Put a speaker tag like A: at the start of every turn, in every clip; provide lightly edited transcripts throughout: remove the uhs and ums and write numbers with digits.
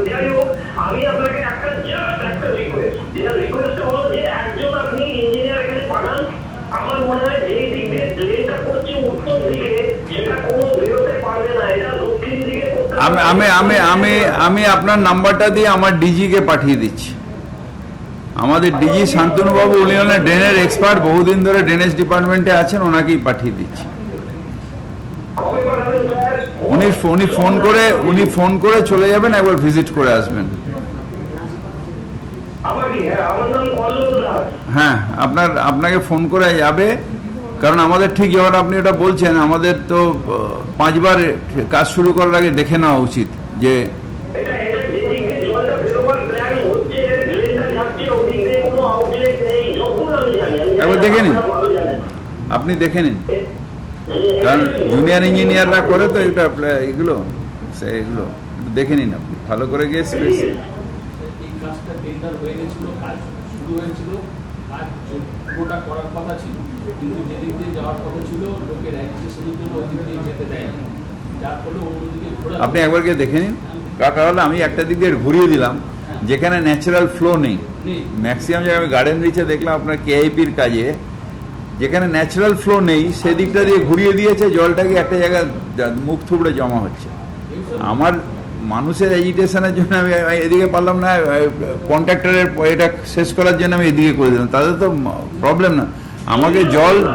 A: যাই হোক, আমি আপনাকে একটা জাস্ট একটা রিকোয়েস্ট, যেটা রিকোয়েস্ট হলো যে একজন আপনি ইঞ্জিনিয়ার এখানে পাঠান। আমার মনে হয় যেই দিক দিয়ে ড্রেনটা করছে উত্তর দিকে, সেটা কোনো বেরোতে পারবে না, এটা দক্ষিণ দিকে করতে হবে।
B: আমি আমি আমি আমি আপনার নাম্বারটা দিয়ে আমার ডিজি কে পাঠিয়ে দিচ্ছি। আমাদের ডিজি শান্তনুবাবু, উনি হলেন ড্রেনের এক্সপার্ট, বহুদিন ধরে ড্রেনেজ ডিপার্টমেন্টে আছেন, ওনাকেই পাঠিয়ে দিচ্ছি।
A: কবে পাঠাবেন স্যার?
B: উনি ফোন করে চলে যাবেন, একবার ভিজিট করে আসবেন।
A: আমাকে, হ্যাঁ, আমার নাম কল্লোল দাস।
B: হ্যাঁ, আপনাকে ফোন করে যাবে, কারণ আমাদের ঠিক যখন আপনি ওটা বলছেন, আমাদের তো 5 বার কাজ শুরু করার আগে দেখে নেওয়া উচিত যে
A: এটা যেদিকে জলটা বেরোবার প্ল্যান হচ্ছে, ড্রেনটা যাচ্ছে, ওদিক দিয়ে কোনো আউটলেট নেই, যখন আমি জানি।
B: একবার দেখে নিন,
A: আপনারা ভালো জানেন।
B: আপনি দেখে নিন, কারণ জুনিয়র ইঞ্জিনিয়াররা করে তো এটা এগুলো এগুলো দেখে নিন আপনি ভালো করে গিয়ে স্পেস।
C: এই কাজটা টেন্ডার হয়ে গেছিল, কাজ শুরু হয়েছিল, কাজ পুরোটা করার কথা ছিল, কিন্তু যেদিক দিয়ে যাওয়ার কথা ছিল লোকের রেজিস্ট্রেশনের জন্য ওদিক দিয়ে যেতে দেয়নি, যার ফলে অন্যদিকে ঘোরা।
B: আপনি একবার গিয়ে দেখে নিন, কারণ আমি একটা দিক দিয়ে ঘুরিয়ে দিলাম যেখানে ন্যাচারাল ফ্লো নেই। ম্যাক্সিমাম জায়গায় আমি গার্ডেন রিচে দেখলাম আপনার কেআইপির কাজে যেখানে ন্যাচারাল ফ্লো নেই সেদিকটা দিয়ে ঘুরিয়ে দিয়েছে, জলটাকে একটা জায়গায় মুখ থুবড়ে জমা হচ্ছে। আমার মানুষের এজিটেশনের জন্য আমি এদিকে পারলাম না, কন্ট্রাক্টরের এটা শেষ করার জন্য আমি এদিকে করে দিলাম, তাদের তো প্রবলেম না। আমাকে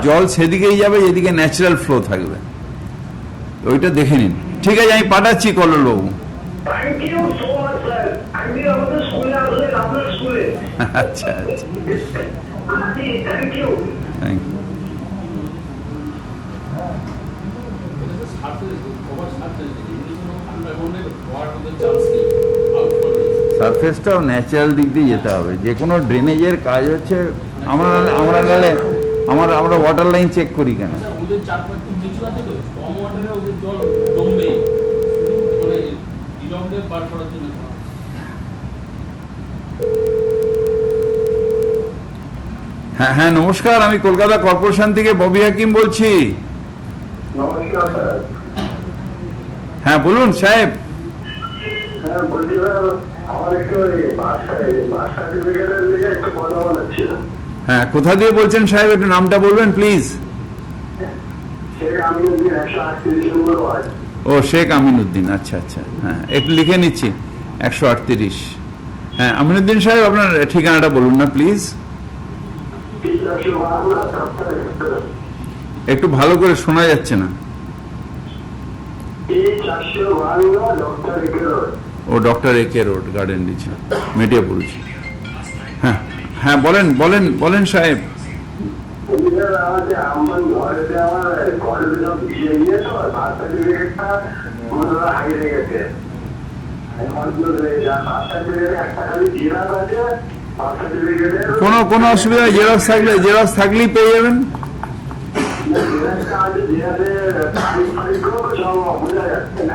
B: জল সেদিকেই যাবে যেদিকে ন্যাচারাল ফ্লো থাকবে, ওইটা দেখে নিন। ঠিক আছে, আমি পাঠাচ্ছি কল্লোলবাবু।
A: Thank you so much sir. আপনি আমাদের স্কুলে আসলেন, আপনার স্কুলে।
B: আচ্ছা আচ্ছা,
A: থ্যাংক ইউ।
B: Thank you. সারফেসটাও ন্যাচারাল দিক দিয়ে যেতে হবে, যে কোনো ড্রেনেজের কাজ হচ্ছে। আমরা ওয়াটার লাইন চেক করি কেন?
C: ওদের 4-5 ফুট নিচু আছে তো, কম ওয়াটারে ওদের জল জমবেই, মানে বিলম্বে বার করার জন্য।
B: হ্যাঁ হ্যাঁ, নমস্কার, আমি কলকাতা কর্পোরেশন থেকে ববি হাকিম বলছি।
A: নমস্কার স্যার।
B: হ্যাঁ বলুন সাহেব।
A: হ্যাঁ, বলছি স্যার, আমার একটু বার্থ সার্টিফিকেটের দিকে একটু কথা বলার ছিল।
B: হ্যাঁ, কোথা দিয়ে বলছেন সাহেব, একটু নামটা বলবেন প্লিজ।
A: শেখ আমিনুদ্দিন, 138 নম্বর ওয়ার্ড।
B: ও, শেখ আমিনুদ্দিন, আচ্ছা আচ্ছা, হ্যাঁ একটু লিখে নিচ্ছি। 138। হ্যাঁ আমিনুদ্দিন সাহেব, আপনার ঠিকানাটা বলুন না প্লিজ। একটু ভালো করে শোনা যাচ্ছে না। ও, ডক্টর একে রোড, গার্ডেন রিচ, মেটিয়া পড়েছি। হ্যাঁ হ্যাঁ, বলেন সাহেব। কোনো অসুবিধা নেই, জেরক্স থাকলেই পেয়ে যাবেন।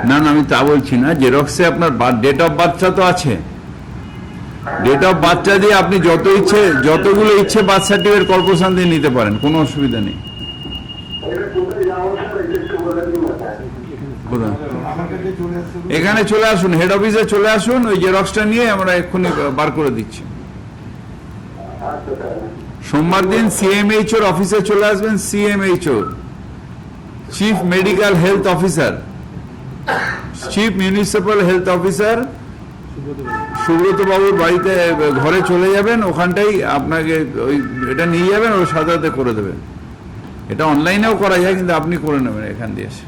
B: না না, আমি তা বলছি না, জেরক্সে আপনার ডেট অফ বার্থটা তো আছে। ডেট অফ বার্থটা দিয়ে আপনি যতগুলো ইচ্ছে বার্থ সার্টিফিকেট কর্পোরেশন দিয়ে নিতে পারেন, কোনো অসুবিধা নেই। এখানে চলে আসুন, হেড অফিসে চলে আসুন, ওই জেরক্সটা নিয়ে আমরা এক্ষুনি বার করে দিচ্ছি। সোমবার দিন সিএমএইচওর অফিসে চলে আসবেন। CMHO, chief medical health officer, chief municipal health officer Subrata বাবুর বাড়িতে ঘরে চলে যাবেন, ওখানটাই আপনাকে ওই এটা নিয়ে যাবেন, ওর সাথে সাথে করে দেবেন। এটা অনলাইনেও করা যায়, কিন্তু আপনি করে নেবেন এখান দিয়ে এসে।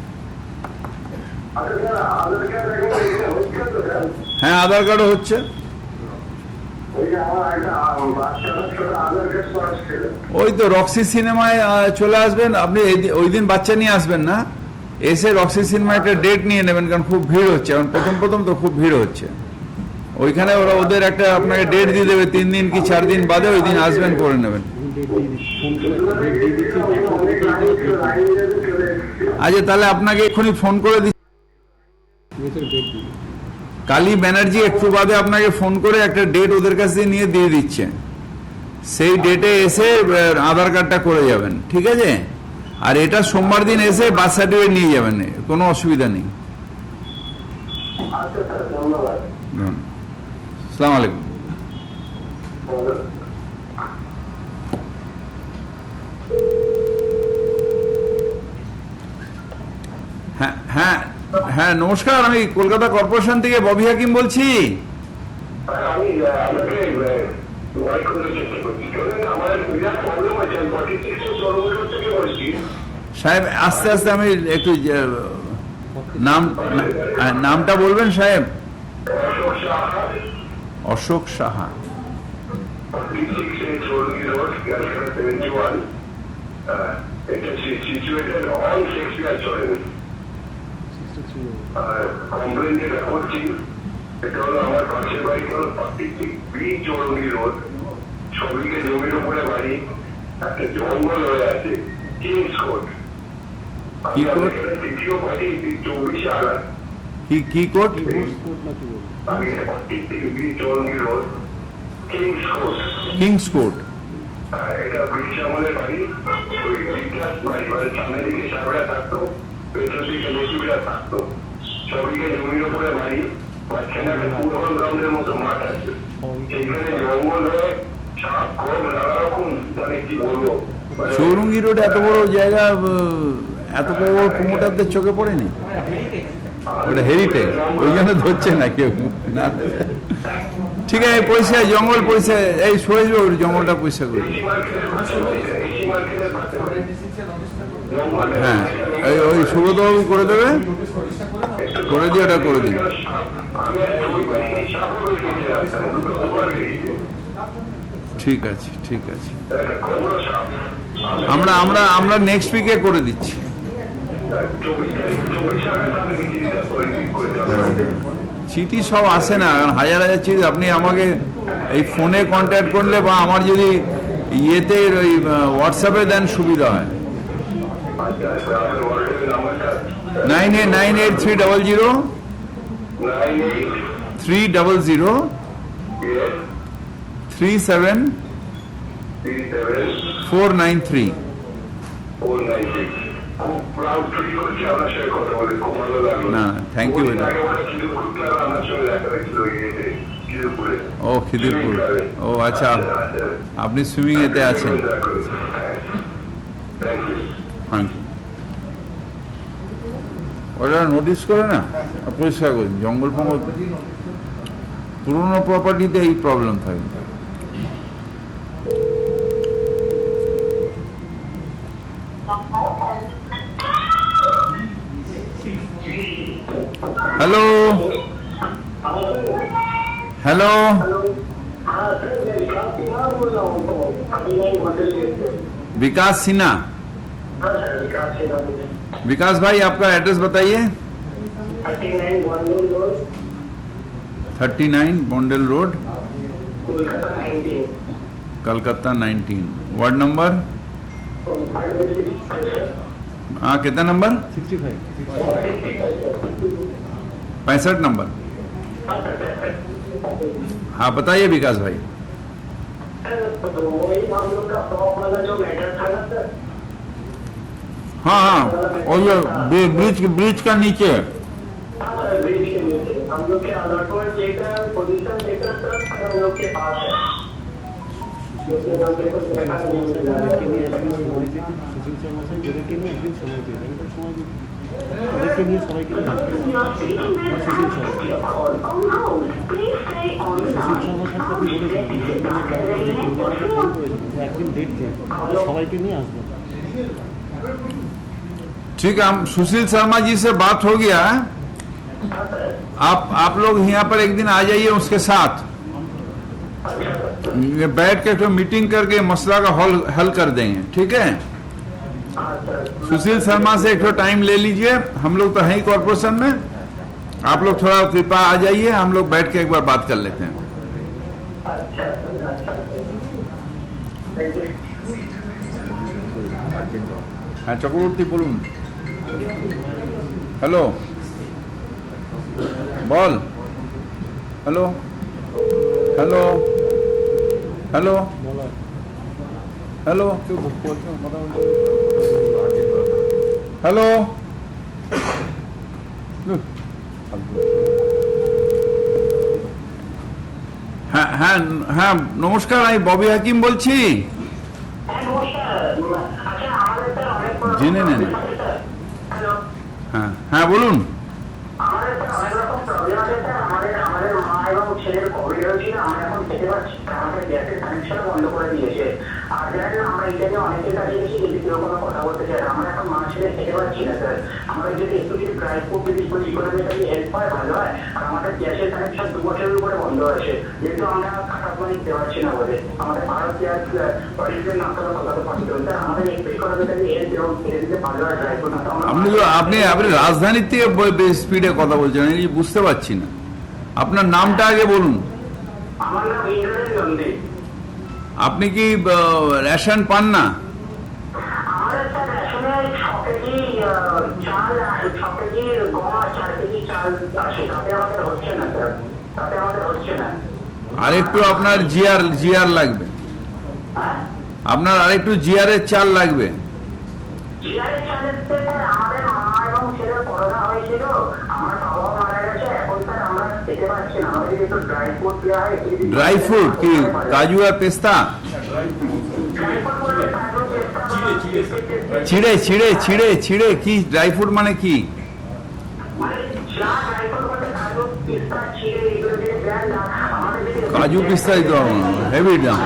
B: হ্যাঁ, আধার কার্ডও হচ্ছে। ওই তো রক্সি সিনেমায় চলে আসবেন আপনি, ওই দিন বাচ্চা নিয়ে আসবেন না, এসে রক্সি সিনেমায় একটা ডেট নিয়ে নেবেন, কারণ খুব ভিড় হচ্ছে এখন, প্রথম তো খুব ভিড় হচ্ছে। ওইখানে ওদের একটা আপনাকে ডেট দিয়ে দেবে, 3 দিন কি 4 দিন বাদে, ওই দিন আসবেন, করে নেবেন। আচ্ছা, তাহলে আপনাকে এক্ষুনি ফোন করে দিচ্ছি। কালী ব্যানার্জি একটু বাদে আপনাকে ফোন করে একটা ডেট ওদের কাছে নিয়ে দিয়ে দিচ্ছে, সেই ডেটে এসে আধার কার্ডটা করে যাবেন, ঠিক আছে? আর এটা সোমবার দিন এসে বার্থ সার্টিফিকেট নিয়ে যাবেন, কোনো অসুবিধা নেই। আসসালামু আলাইকুম। হ্যাঁ হ্যাঁ হ্যাঁ, নমস্কার, আমি কলকাতা কর্পোরেশন থেকে ববি হাকিম বলছি।
A: আমি আপনাকে লাইক করতে চেষ্টা করছি, কারণ আমার বিরাট প্রবলেম আছে। আমি 46 সরবরাহ থেকে বলছি।
B: সাহেব আস্তে আস্তে আমি একটু নামটা বলবেন সাহেব?
A: অশোক সাহা,
B: অশোক সাহা।
A: 46 সরবরাহ রোড, ক্যালকাটা 71। এটা সিচুয়েটেড অন শেক্সপিয়ার চলেন। কমপ্লেন যেটা করছি, এটা হলো আমার পাশের বাড়ি হলো 46 বি চৌরঙ্গি রোড, ছবিকে জমির উপরে বাড়ি, একটা জঙ্গল হয়ে আছে, কিংস কোর্ট।
B: কি কোর্ট?
A: দ্বিতীয় বাড়ি 24 আগার।
B: কি কোর্ট?
A: আমি 46 B Chowringhee road, Kings Court.
B: Kings Court.
A: এটা ব্রিটিশ আমলের বাড়ি। ওই বিকাশ বাড়ি, মানে সামনের দিকে সাবরা থাকতো, পেছন দিকে লক্ষ্মীরা থাকতো, ছবিকে জমির উপরে বাড়ি, মাঝখানে একটা ফুটবল গ্রাউন্ডের মতো মাঠ আছে, সেখানে জঙ্গল হয়ে সাপ খোপ নানা রকম, মানে কি বলবো,
B: চৌরঙ্গি রোড এত বড় জায়গা, এত বড় বড় প্রমোটারদের চোখে পড়েনি? ওটা হেরিটেজ, ওই জন্য ধরছে না কেউ। না ঠিক আছে, পয়সা জঙ্গল পয়সা, এই সরেজ বাবুর জঙ্গলটা পয়সা করি। হ্যাঁ, ওই সুব্রতবাবু করে দেবে, করে দিয়ে ওটা করে দিন। ঠিক আছে ঠিক আছে, আমরা আমরা আমরা নেক্সট উইকে করে দিচ্ছি। চিঠি সব আসে না, কারণ হাজার হাজার চিঠি। আপনি আমাকে এই ফোনে কন্ট্যাক্ট করলে বা আমার যদি ইয়েতে ওই হোয়াটসঅ্যাপে দেন সুবিধা হয়। 9898300300 37493। না, থ্যাংক ইউ। ও খিদিরপুর, ও আচ্ছা, আপনি সুইমিং এতে আছেন। Thank you. ওরা নোটিস করে না, পরিষ্কার করুন। জঙ্গল ফঙ্গল, পুরোনো প্রপার্টিতে এই প্রবলেম থাকে। हेलो हेलो, विकास सिन्हा। विकास भाई, आपका एड्रेस बताइए। 39 bundle road, Calcutta 19, ward number, हाँ कितना नंबर? 65 नंबर। हाँ बताइए विकास भाई। हाँ हाँ, और ये ब्रिज का नीचे
A: हम लोग के अलर्टमेंट लेकर, पोजीशन लेकर हम लोग के पास है।
B: ठीक है, हम सुशील शर्मा जी से बात हो गया। आप लोग यहाँ पर एक दिन आ जाइए, उसके साथ बैठ के तो मीटिंग करके मसला का हल कर देंगे। ठीक है, सुशील शर्मा से एक तो टाइम ले लीजिए, हम लोग तो हैं ही कॉर्पोरेशन में, आप लोग थोड़ा कृपा आ जाइए, हम लोग बैठ के एक बार बात कर लेते हैं। हाँ चक्रवर्ती बोलून। हेलो বল। Hello hello hello hello hello, হ্যাঁ হ্যাঁ নমস্কার, আমি ববি হাকিম বলছি।
A: হ্যাঁ নমস্কার। আচ্ছা আমাদের স্যার অনেক বড়
B: জেনে নেন।
A: হ্যালো,
B: হ্যাঁ হ্যাঁ বলুন।
A: আমাদের স্যার অনেক রকম প্রবলেম আছে স্যার। আমাদের মা এবং ছেলের কোভিড হয়েছিল, আমরা এখন খেতে পারছি না। আমাদের গ্যাসের কানেকশন বন্ধ করে দিয়েছে। আর জানেন আমরা এটা নিয়ে অনেকের কাছে গেছি, যদি কেউ কোনো কথা বলতে চায় না। আমরা এখন মা ছেলে খেতে পারছি না স্যার। আমাদের যদি একটু যদি ড্রাই ফুড যদি ইকোনমিক্যালি হেল্প হয় ভালো হয়। আর আমাদের গ্যাসের কানেকশন 2 বছরের উপরে বন্ধ আছে, যেহেতু আমরা খারাপ পানি দিতে পারছি না বলে। আমাদের ভারত গ্যাস পরিষদের নামটা কথা পাঠিয়ে দেবেন স্যার। আমাদের একটু ইকোনমিক্যালি হেল্প এবং খেতে দিতে ভালো হয় ড্রাই ফুড না তো আমরা।
B: আপনি রাজধানীর থেকে স্পিডে কথা বলছেন, আমি কিছু বুঝতে পারছি না। আপনার নামটা আগে বলুন।
A: আমার নাম ইন্দ্রনীল নন্দী।
B: আপনি কি রেশন পান না?
A: আমাদের স্যার রেশনে 6 কেজি চাল আর 6 কেজি গম আর 4 কেজি চাল আসে, তাতে আমাদের হচ্ছে না স্যার, তাতে আমাদের হচ্ছে না।
B: আরেকটু আপনার জিআর লাগবে,
A: হ্যাঁ
B: আপনার আরেকটু জিআরের চাল লাগবে।
A: জিআরের চালের স্যার আমাদের মা এবং ছেলের করোনা হয়েছিল, আমার বাবা মারা গেছে, এখন স্যার আমরা খেতে পারছি না। আমাদের একটু ড্রাই ফ্রুট দেওয়া হয়।
B: ড্রাই ফ্রুট কি কাজু আর পেস্তা?
A: ড্রাই ফ্রুট বলতে কাজু পেস্তা
B: ছিঁড়ে ছিঁড়ে ছিঁড়ে ছিঁড়ে কি ড্রাই ফ্রুট মানে কি?
A: মানে যা ড্রাই ফ্রুট বলতে কাজু পেস্তা ছিঁড়ে এগুলো দিয়ে দেন না আমাদের যদি
B: কাজু পেস্তা দিতে পারবো না, হেভি দাম।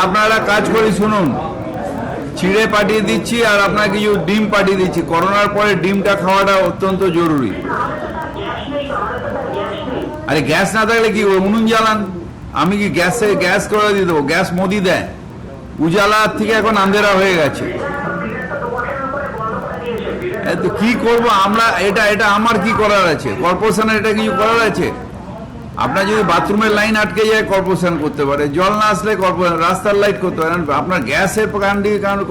B: আপনারা কাজ করি শুনুন, ছিঁড়ে পাঠিয়ে দিচ্ছি আর আপনার কিছু ডিম পাঠিয়ে দিচ্ছি। করোনার পরে ডিমটা খাওয়াটা অত্যন্ত জরুরি। আরে গ্যাস না থাকলে কি উনুন জ্বালান? আমি কি গ্যাস করে দিয়ে দেবো? গ্যাস মোদি দেয়। উজালার থেকে এখন আন্ধেরা হয়ে গেছে। তো কি করব আমরা? এটা আমার কি করার আছে? কর্পোরেশনের এটা কিছু করার আছে? আপনার যদি বাথরুমের লাইন আটকে যায় কর্পোরেশন করতে পারে, জল না আসলে কর্পোরেশন, রাস্তার লাইট করতে পারে। আপনার গ্যাসের কারণ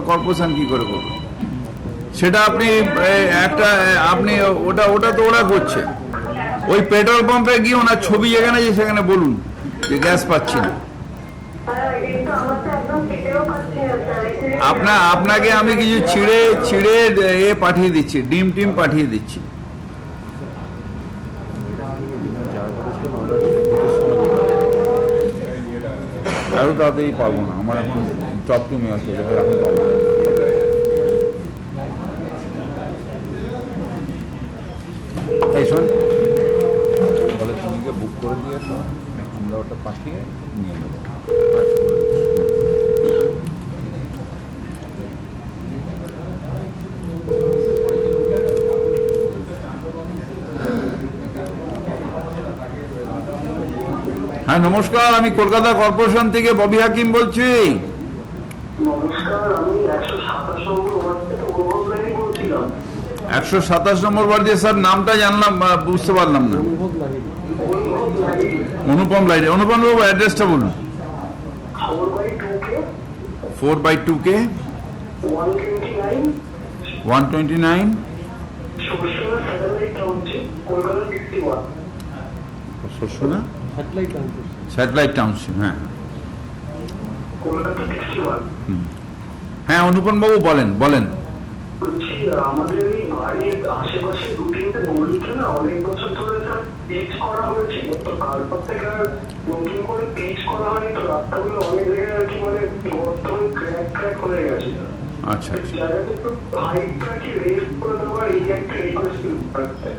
B: কর্পোরেশন কি করে করবে? সেটা আপনি ওটা তো ওরা করছে। ওই পেট্রোল পাম্পে গিয়ে ওনার ছবি যেখানে আছে সেখানে বলুন যে গ্যাস পাচ্ছি না। আপনাকে আমি কিছু ছিঁড়ে পাঠিয়ে দিচ্ছি, ডিম টিম পাঠিয়ে দিচ্ছি। আরো তাড়াতাড়ি পারবো না, আমার এখন চট্টগ্রামে আছে, এখন পাবো না। এই শোন, বলে তুমি বুক করে দিয়েছো, আমরা ওটা পাঠিয়ে নিয়ে নেবো। হ্যাঁ নমস্কার, আমি কলকাতা কর্পোরেশন থেকে ববি হাকিম বলছি।
A: নমস্কার, আমি 127 নম্বর ওয়ার্ড থেকে অনুভব লাইনে বলছিলাম।
B: 127 নম্বর ওয়ার্ড দিয়ে স্যার নামটা জানলাম, বুঝতে পারলাম না। অনুপম লাইনে। অনুপম বাবু অ্যাড্রেসটা বলুন। 4/2K 129 শোষণা satellite township. হ্যাঁ হ্যাঁ অনুপম বাবু বলেন।
A: আমাদের এই বাড়ির আশেপাশে 2-3টে নদীতে না অনেক বছর ধরে পিচ করা হয়েছিল, তো তারপর থেকে আর নতুন করে পিচ করা হয়নি। তো রাস্তাগুলো অনেক জায়গায় আর কি মানে গর্ত ক্র্যাক হয়ে গেছে।
B: আচ্ছা
A: জায়গাটা একটু হাইটটা কি রেস করে দেওয়ার এই একটা রিকোয়েস্ট করতে।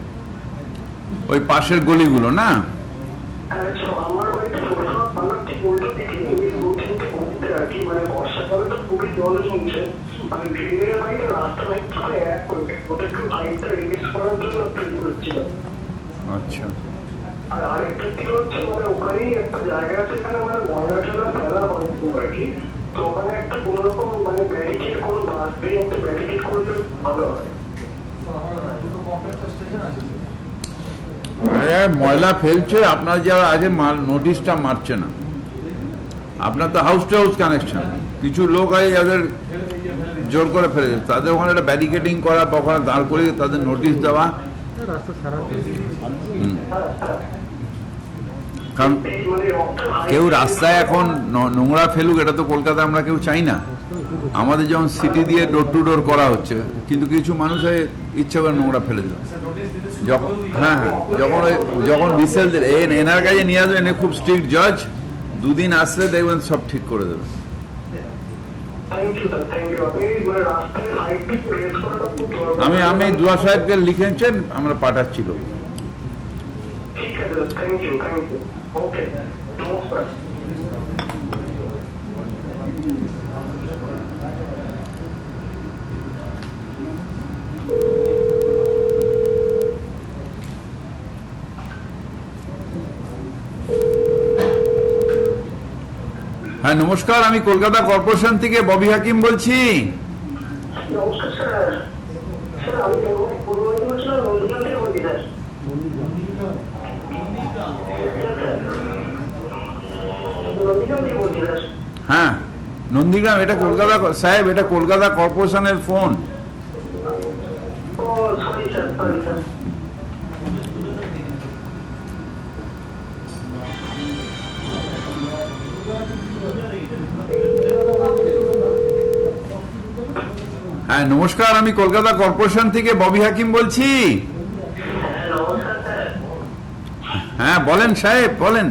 B: ওই পাশের গলিগুলো না?
A: আমার বাড়িতে আমার ঠিক উল্টো দিকে রুটিনকে ঘুরতে আর কি, মানে বর্ষাকালে তো খুবই জল জমছে, মানে ড্রেনের বাইরে রাস্তা থেকে এক করবে, ওটা একটু হাইটটা রিলিজ করার জন্য একটু করছিল।
B: আচ্ছা।
A: আর আরেকটা কি হচ্ছে, মানে ওখানেই একটা জায়গা আছে, এখানে মানে ময়লা টয়লা ফেলা হয় আর কি, তো ওখানে একটা কোনোরকম মানে ব্যারিকেড কোনো বাস দিয়ে একটা ব্যারিকেড করলে ভালো হয়।
B: ময়লা ফেলছে, আপনার যারা আগে নোটিশটা মারছে না। আপনার তো হাউস টু হাউস কানেকশন, কিছু লোক আছে যাদের জোর করে ফেলে, তাদের ওখানে একটা ব্যারিকেডিং করা বা ওখানে দাঁড় করে তাদের নোটিশ দেওয়া। কারণ কেউ রাস্তায় এখন নোংরা ফেলুক, এটা তো কলকাতায় আমরা কেউ চাই না। আমাদের যেমন সিটি দিয়ে ডোর টু ডোর করা হচ্ছে, কিন্তু কিছু মানুষ ইচ্ছা করে নোংরা ফেলে দিল। যখন যখন বিসেল এনার কাছে নিয়ে আসবেন, এনে খুব স্ট্রিক্ট জজ, দুদিন আসলে দেখবেন সব ঠিক করে দেবে।
A: Thank you sir, thank you. আপনি রাস্তায় লাইটটি প্রেস করাটা খুব দরকার।
B: আমি দুয়া সাহেবকে লিখেছেন, আমরা পাঠাচ্ছিল।
A: ঠিক আছে sir, thank you, thank you. Okay, নমস্কার।
B: হ্যাঁ নমস্কার, আমি কলকাতা কর্পোরেশন থেকে ববি হাকিম বলছি।
A: নমস্কার স্যার। স্যার আমি পূর্ব মেদিনীপুর জেলার নন্দীগ্রাম থেকে বলছি স্যার। নন্দীগ্রাম থেকে বলছি স্যার।
B: হ্যাঁ নন্দীগ্রাম, এটা কলকাতা সাহেব, এটা কলকাতা কর্পোরেশনের ফোন।
A: ও সরি স্যার, সরি স্যার।
B: হ্যাঁ নমস্কার, আমি কলকাতা কর্পোরেশন থেকে ববি হাকিম বলছি।
A: হ্যাঁ নমস্কার স্যার।
B: হ্যাঁ বলেন সাহেব, বলেন।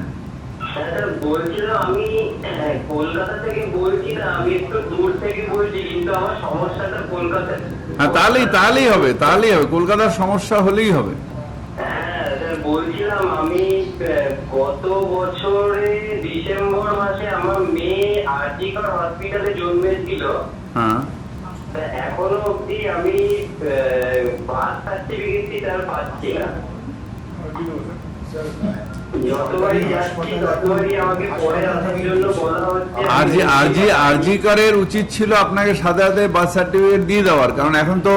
A: স্যার বলছিলাম আমি কলকাতা থেকে বলছি না, আমি একটু দূর থেকে বলছি, কিন্তু আমার সমস্যাটা কলকাতায়।
B: হ্যাঁ তাহলেই হবে, কলকাতার সমস্যা হলেই হবে।
A: হ্যাঁ স্যার বলছিলাম আমি গত বছরে ডিসেম্বর মাসে আমার মেয়ে আরজিকর হসপিটালে জন্মেছিল।
B: হ্যাঁ
A: এখনো অবধি আমি বার্থ সার্টিফিকেটটি তার পাচ্ছি না। যতবারই যাচ্ছি ততবারই আমাকে পরে আসার জন্য বলা হচ্ছে।
B: আরজি করের উচিত ছিল আপনাকে সাথে সাথে বার্থ সার্টিফিকেট দিয়ে দেওয়ার, কারণ এখন তো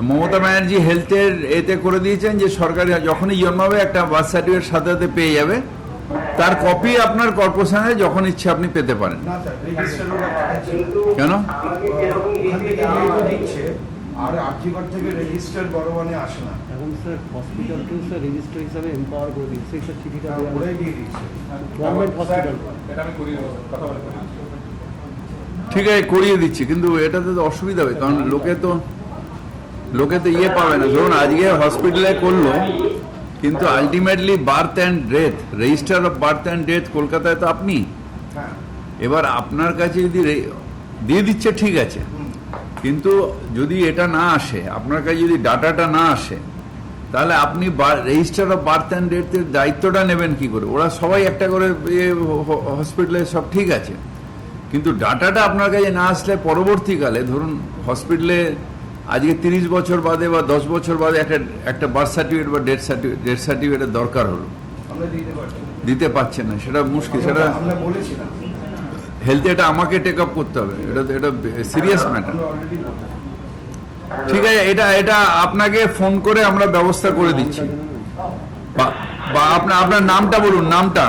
B: মমতা ব্যানার্জি হেলথের এতে করে দিয়েছেন যে সরকারি যখনই জন্মাবে একটা বার্থ সার্টিফিকেট সাথে সাথে পেয়ে যাবে, তার কপি আপনার কর্পোরেশনে যখন ইচ্ছে আপনি পেতে পারেন। কেন?
A: আমাকে যেরকম
D: দিচ্ছে আর আরজিকর থেকে রেজিস্টার বড়বানে আসে না,
E: এখন স্যার হসপিটালকেও স্যার রেজিস্টার হিসাবে এম্পাওয়ার করে দিচ্ছে, স্যার চিঠিটা
D: ওরে দিয়ে দিচ্ছে।
E: Government hospital.
B: ঠিক আছে করিয়ে দিচ্ছি, কিন্তু এটাতে তো অসুবিধা হবে, কারণ লোকে তো ইয়ে পাবে না। ধরুন আজকে হসপিটালে করলো, কিন্তু ultimately birth and death, register of birth and death কলকাতায় তো আপনি।
D: হ্যাঁ
B: এবার আপনার কাছে যদি দিয়ে দিচ্ছে ঠিক আছে, কিন্তু যদি এটা না আসে, আপনার কাছে যদি ডাটাটা না আসে, তাহলে আপনি রেজিস্টার অফ বার্থ অ্যান্ড ডেথের দায়িত্বটা নেবেন কি করে? ওরা সবাই একটা করে হসপিটালে সব ঠিক আছে, কিন্তু ডাটাটা আপনার কাছে না আসলে পরবর্তীকালে ধরুন হসপিটালে আজকে 30 বছর বাদে বা 10 বছর বাদে একটা বার্থ সার্টিফিকেট বা ডেথ সার্টিফিকেটের দরকার হলো,
D: আমরা দিতে পারছি না।
B: দিতে পারছে না, সেটা মুশকিল। সেটা
D: আমরা বলেছিলাম
B: হেলথে এটা আমাকে টেক আপ করতে হবে, এটা সিরিয়াস ম্যাটার।
D: আমরা অলরেডি
B: ঠিক আছে, এটা আপনাকে ফোন করে আমরা ব্যবস্থা করে দিচ্ছি। বা আপনার নামটা বলুন, নামটা।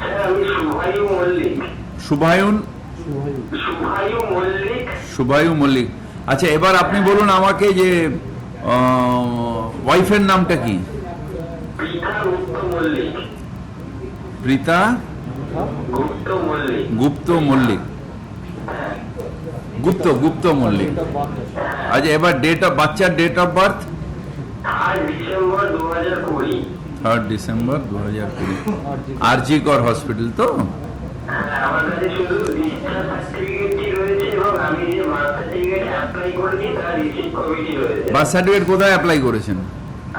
A: স্যার আমি শুভায়ু মল্লিক।
B: শুভায়ু মল্লিক। আচ্ছা এবার আপনি বলুন আমাকে যে ওয়াইফের নামটা কি? প্রীতা গুপ্ত মল্লিক। গুপ্ত মল্লিক। আচ্ছা এবার বাচ্চার date of birth? 3 December 2020। RG Kar hospital তো?
A: আমার কাছে শুধু রেজিস্টার সার্টিফিকেটটি রয়েছে এবং আমি যে বার্থ সার্টিফিকেট অ্যাপ্লাই করেছি তার রিসিপ্ট কপিটি রয়েছে।
B: বার্থ সার্টিফিকেট কোথায় অ্যাপ্লাই করেছেন?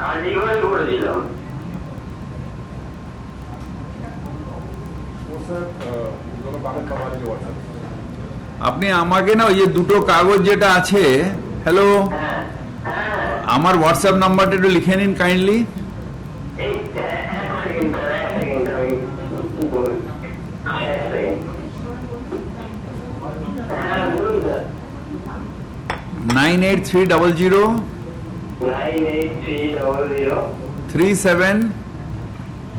A: আরজিকরে করেছিলাম।
B: আপনি আমাকে না ওই যে দুটো কাগজ যেটা আছে, হ্যালো, আমার হোয়াটসঅ্যাপ নাম্বারটা একটু লিখে নিন কাইন্ডলি।
A: এই এক সেকেন্ড আমি বলুন। হ্যাঁ বলুন স্যার।
B: 98300
A: 98300
B: 37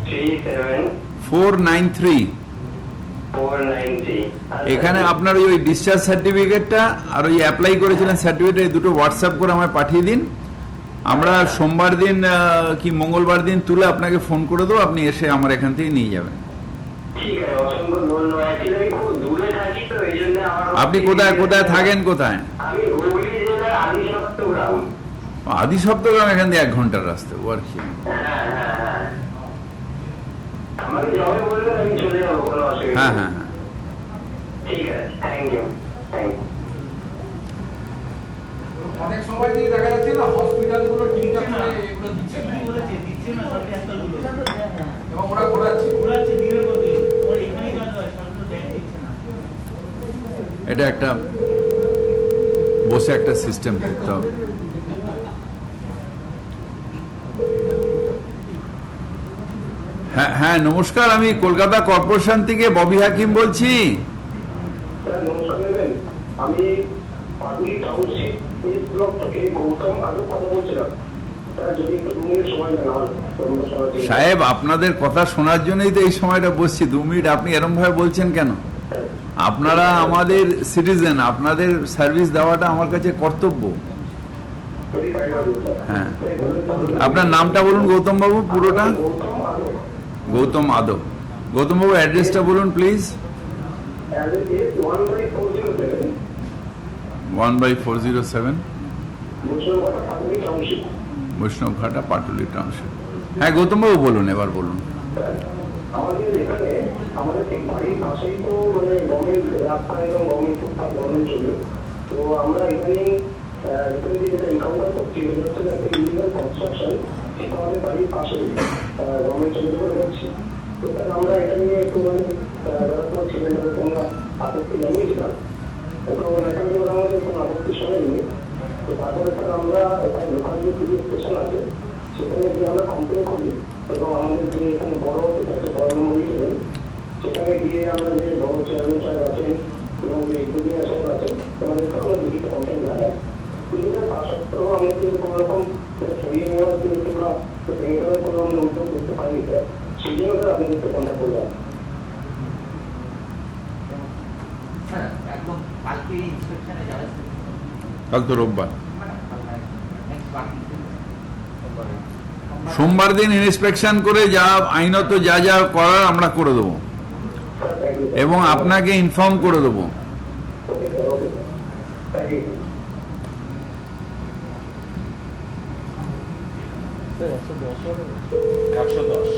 A: 37
B: 493।
A: 493।
B: এখানে আপনার ওই ডিসচার্জ সার্টিফিকেটটা আর ওই অ্যাপ্লাই করেছিলেন সার্টিফিকেট, এই দুটো হোয়াটসঅ্যাপ করে আমায় পাঠিয়ে দিন। আমরা সোমবার দিন কি মঙ্গলবার দিন তুলে আপনাকে ফোন করে দেবো, আপনি এসে আমার এখান থেকে নিয়ে যাবেন।
A: ঠিক আছে, অসংখ্য ধন্যবাদ। অ্যাকচুয়ালি আমি খুব দূরে থাকি তো এই জন্য আমার
B: আপনি কোথায় কোথায় থাকেন কোথায়?
A: আমি হুগলি জেলার আদিসপ্ত গ্রাম।
B: আদি সপ্তগ্রাম এখান থেকে 1 ঘন্টার রাস্তা, ও আর কি।
A: হ্যাঁ হ্যাঁ হ্যাঁ, আমাকে যবে বলবেন আমি চলে যাবো, কোনো অসুবিধা
B: হ্যাঁ
A: নেই।
B: হ্যাঁ হ্যাঁ।
A: ঠিক আছে, থ্যাংক ইউ, থ্যাংক ইউ।
C: অনেক সময় দিয়ে দেখা যাচ্ছে না হসপিটালগুলো ঠিকঠাক করে এগুলো দিচ্ছে না এবং ওরা ঘোরাচ্ছে।
B: এটা একটা বসে একটা সিস্টেম করতে হবে। হ্যাঁ হ্যাঁ, নমস্কার, আমি কলকাতা কর্পোরেশন থেকে ববি হাকিম বলছি।
A: স্যার নমস্কার নেবেন, আমি পাটুলি টাউনশিপ ইস্ট ব্লক থেকে গৌতম আদব কথা বলছিলাম। স্যার যদি একটু 2 মিনিট সময় দেন আমার
B: সাহেব, আপনাদের কথা শোনার জন্যই তো এই সময়টা বসছি। 2 মিনিট আপনি এরম ভাবে বলছেন কেন? আপনারা আমাদের সিটিজেন, আপনাদের সার্ভিস দেওয়াটা আমার কাছে কর্তব্য। হ্যাঁ, আপনার নামটা বলুন গৌতম বাবু, পুরোটা। গৌতম আদব। গৌতম বাবু, অ্যাড্রেসটা বলুন প্লিজ। 1/407 বৈষ্ণবঘাটা, পাটুলি টাউনশিপ। হ্যাঁ গৌতম বাবু বলুন, এবার বলুন।
A: আমাদের এখানে আমাদের ঠিক বাড়ির পাশেই তো মানে গভর্নমেন্ট রাস্তা এবং গভর্নমেন্ট ফুটপাথ গভর্নমেন্ট চলবে। তো আমরা এখানে যেটা এনকাউন্টার করছি সেটা হচ্ছে একটা ইলিগাল কনস্ট্রাকশন, সেটা আমাদের বাড়ির পাশেই গভর্নমেন্ট চলে করে হচ্ছে। তো স্যার আমরা এটা নিয়ে একটু মানে যারা ছিলেন তাদের কোনো আপত্তি জানিয়েছিলাম, তো এখান থেকে ওরা আমাদের কোনো আপত্তি শোনেনি। তো তারপরে স্যার আমরা এখানে লোকাল যে পুলিশ স্টেশন আছে সেখানে গিয়ে আমরা কমপ্লেন করি এবং আমাদের যে এখানে বড় নম্বর ছিলেন সেখানে গিয়ে আমরা যে বড় চেয়ারম্যান সাহেব আছেন এবং যে ইঞ্জিনিয়ার সাহেব আছেন তাদেরকে আমরা লিখিত কমপ্লেন জানাই। কিন্তু তা সত্ত্বেও আমরা কিন্তু কোনো রকম সরিয়ে নেওয়ার জন্য কিংবা ভেঙে দেওয়ার কোনো আমরা উদ্যোগ করতে পারিনি স্যার। সেই জন্য স্যার আপনাদের একটু কন্ট্যাক্ট করলাম।
F: স্যার একদম কালকে ইন্সপেকশনে যাবে,
B: কাল তো রোববার,
F: নেক্সট বাকি
B: সোমবার দিন ইন্সপেকশন করে যা আইনত যা যা করার আমরা করে দেবো এবং আপনাকে ইনফর্ম করে দেবো।
A: Okay sir, okay sir, thank you.
E: Sir 110 হবে?
C: 110।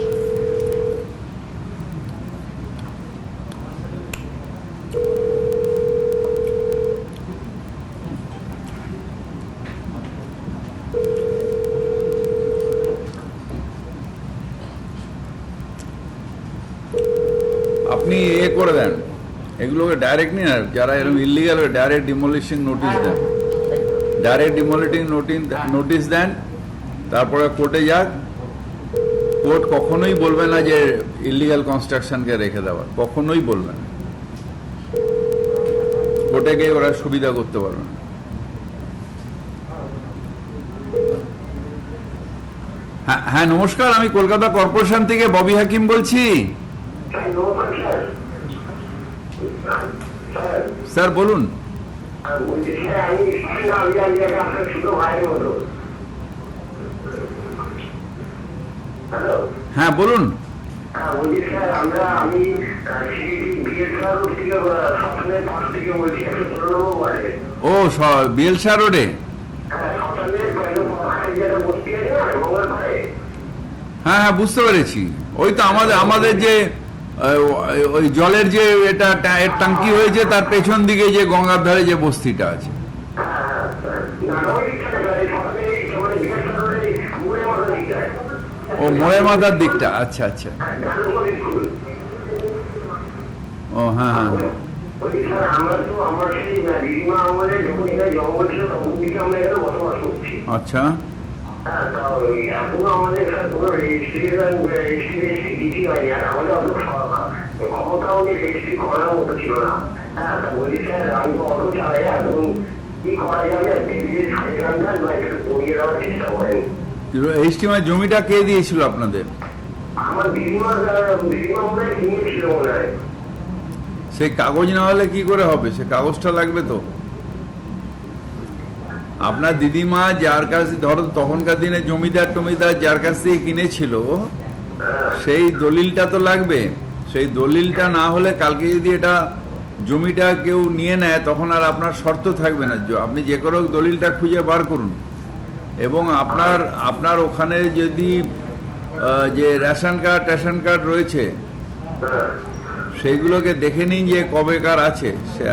B: আপনি এ করে দেন, এগুলোকে ডাইরেক্ট নিন, আর যারা এরকম ইলিগাল ডাইরেক্ট ডিমোলিশিং নোটিশ দেন, ডাইরেক্ট ডিমোলিটিং নোটিশ দেন, তারপরে কোর্টে যাক। কোর্ট কখনোই বলবে না যে ইলিগাল কনস্ট্রাকশনকে রেখে দেওয়ার, কখনোই বলবে না। কোর্টে গিয়ে ওরা সুবিধা করতে পারবে না। হ্যাঁ হ্যাঁ, নমস্কার, আমি কলকাতা কর্পোরেশন থেকে ববি হাকিম বলছি।
A: স্যার নমস্কার স্যার। স্যার
B: স্যার বলুন।
A: বলছি স্যার আমি আপনার ছোট ভাইয়ের মতো। হ্যালো,
B: হ্যাঁ বলুন।
A: বলছি স্যার আমি বিএসআর থেকে সপ্তাহের পাশ থেকে বলছি 116 নম্বর ওয়ার্ডে।
B: ও বিএলসা রোডে।
A: সপ্তাহের যেটা বস্তি আছে না গঙ্গার পাড়ে।
B: হ্যাঁ হ্যাঁ, বুঝতে পেরেছি। ওই তো আমাদের যে ওই জলের যে এটা ট্যাঙ্কি হয়েছে তার পেছন দিকে যে গঙ্গার ধারে যে বস্তিটা আছে। ও মোড়ের মাথার দিকটা, আচ্ছা আচ্ছা। ও হ্যাঁ হ্যাঁ হ্যাঁ।
A: আমরা তো আমার সেই দিদিমা আমাদের যখন এখানে জঙ্গল ছিল তখন থেকে আমরা এখানে বসবাস করছি।
B: আচ্ছা।
A: হ্যাঁ, তা এখনো আমাদের এখানে কোনো রেজিস্ট্রি দিতে হয়নি, আর আমাদের অত ক্ষমতাও নেই রেজিস্ট্রি করার মতো ছিল না। হ্যাঁ, তা বলি স্যার আমি তো অত চালাই, এখন কি করা যাবে? একটু করিয়ে দেওয়ার চেষ্টা করেন।
B: এইচটিমার জমিটা কে দিয়েছিল আপনাদের?
A: আমার দিদিমা মনে হয় কিনেছিল মনে হয়।
B: সেই কাগজ না হলে কি করে হবে? সে কাগজটা লাগবে তো। আপনার দিদিমা যার কাছে, ধরো তখনকার দিনে জমিদার যার কাছ থেকে কিনেছিল, সেই দলিলটা তো লাগবে। সেই দলিলটা না হলে কালকে যদি এটা জমিটা কেউ নিয়ে নেয় তখন আর আপনার শর্ত থাকবে না, আপনি যে কোনো দলিলটা খুঁজে বার করুন এবং আপনার ওখানে যদি যে রেশন কার্ড রয়েছে সেইগুলোকে দেখে নিন যে কবেকার আছে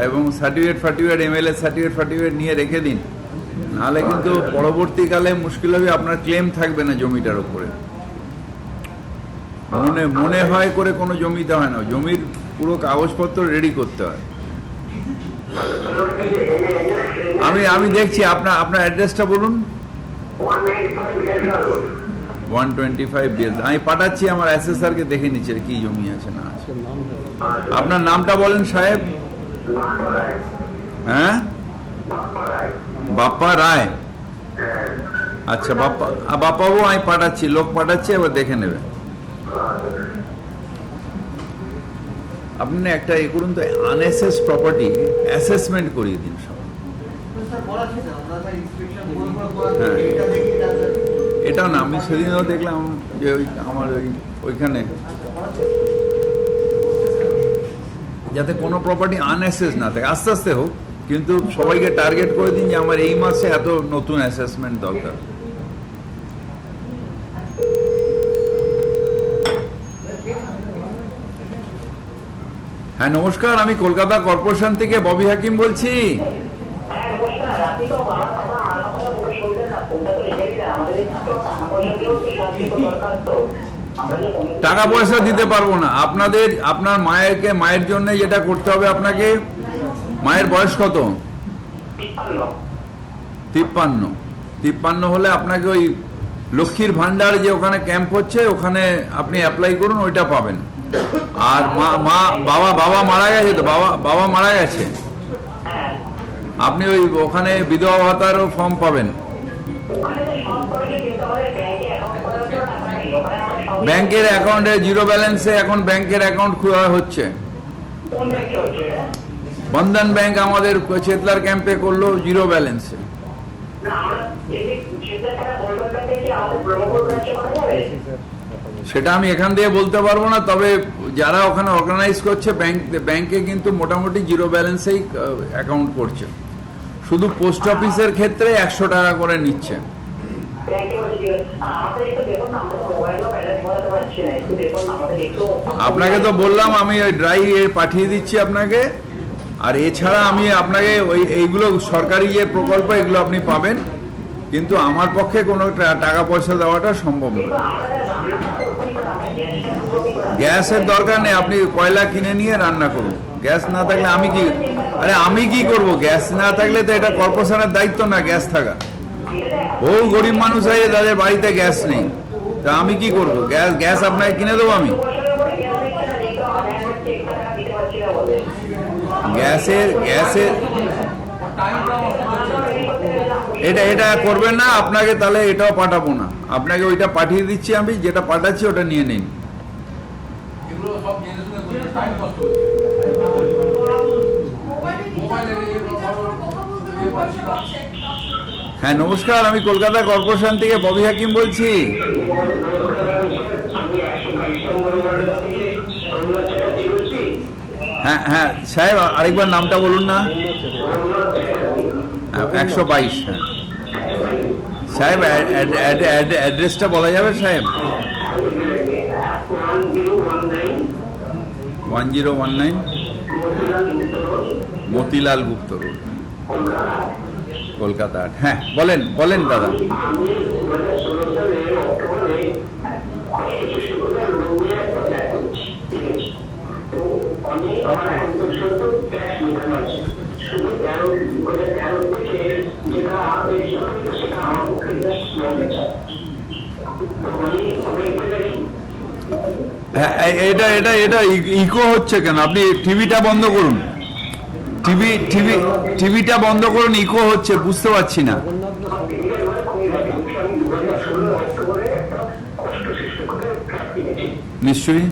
B: এবং সার্টিফিকেট এমএলএ সার্টিফিকেট নিয়ে রেখে দিন, নাহলে কিন্তু পরবর্তীকালে মুশকিল হবে, আপনার ক্লেম থাকবে না জমিটার উপরে। মনে হয় করে কোনো জমিতে হয় না, জমির পুরো কাগজপত্র রেডি করতে হয়। আমি দেখছি আপনার অ্যাড্রেসটা বলুন। 125 BS। আমি পাঠাচ্ছি, আমার অ্যাসেসরকে দেখে নিচ্ছে কি জমি আছে না আছে। আপনার নামটা বলেন সাহেব। হ্যাঁ, বাপ্পা রায়। আচ্ছা বাপ্পাবু, আমি পাঠাচ্ছি, লোক পাঠাচ্ছি, এবার দেখে নেবে। আপনি একটা এ করুন তো, আনএসএস প্রপার্টি অ্যাসেসমেন্ট করিয়ে দিন সব। হ্যাঁ, এটাও না, আমি সেদিনও দেখলাম যে আমার ওইখানে যাতে কোনো প্রপার্টি আনএসএস না থাকে, আস্তে আস্তে হোক, কিন্তু সবাইকে টার্গেট করে দিন যে আমার এই মাসে এত নতুন অ্যাসেসমেন্ট দরকার। হ্যাঁ নমস্কার, আমি কলকাতা কর্পোরেশন থেকে ববি হাকিম বলছি। টাকা পয়সা দিতে পারবো না আপনার মায়ের জন্য যেটা করতে হবে আপনাকে। মায়ের বয়স কত? 53 হলে আপনাকে ওই লক্ষ্মীর ভান্ডার যে ওখানে ক্যাম্প হচ্ছে ওখানে আপনি অ্যাপ্লাই করুন, ওইটা পাবেন। আর বাবা মারা গেছে তো, বাবা মারা গেছে, আপনি ওই ওখানে বিধবা ভাতারও ফর্ম পাবেন। ব্যাংকের অ্যাকাউন্টে জিরো ব্যালেন্সে এখন ব্যাংকের অ্যাকাউন্ট খোলা হচ্ছে। বন্ধন ব্যাংক আমাদের চেতলার ক্যাম্পে করলো জিরো ব্যালেন্সে। সেটা আমি এখান দিয়ে বলতে পারবো না, তবে যারা ওখানে অর্গানাইজ করছে ব্যাংকে কিন্তু মোটামুটি জিরো ব্যালেন্সেই অ্যাকাউন্ট করছে। শুধু পোস্ট অফিসের ক্ষেত্রে 100 টাকা করে নিচ্ছে। আপনাকে তো বললাম আমি ওই ড্রাই পাঠিয়ে দিচ্ছি আপনাকে, আর এছাড়া আমি আপনাকে এইগুলো সরকারি যে প্রকল্প এগুলো আপনি পাবেন, কিন্তু আমার পক্ষে কোনো টাকা পয়সা দেওয়াটা সম্ভব নয়। গ্যাসের দরকার নেই, আপনি কয়লা কিনে নিয়ে রান্না করুন। গ্যাস না থাকলে আমি কি করব? গ্যাস না থাকলে তো এটা কর্পোরেশনের দায়িত্ব না গ্যাস থাকা। বহু গরিব মানুষ আছে যাদের বাড়িতে গ্যাস নেই, তা আমি কি করব? গ্যাস আপনাকে কিনে দেবো আমি? গ্যাসের এটা করবেন না আপনাকে, তাহলে এটাও পাঠাবো না আপনাকে। ওইটা পাঠিয়ে দিচ্ছি আমি, যেটা পাঠাচ্ছি ওটা নিয়ে নিন। হ্যাঁ নমস্কার, আমি কলকাতা কর্পোরেশন থেকে ববি হাকিম বলছি। হ্যাঁ সাহেব, আরেকবার নামটা বলুন না। 122। হ্যাঁ সাহেব, অ্যাড্রেসটা বলা যাবে সাহেব? 1019 মতিলাল গুপ্ত রোড, কলকাতা। হ্যাঁ বলেন দাদা। এটা ইকো হচ্ছে কেন? আপনি টিভিটা বন্ধ করুন, টিভিটা বন্ধ করুন, ইকো হচ্ছে, বুঝতে পারছি না। নিশ্চয়ই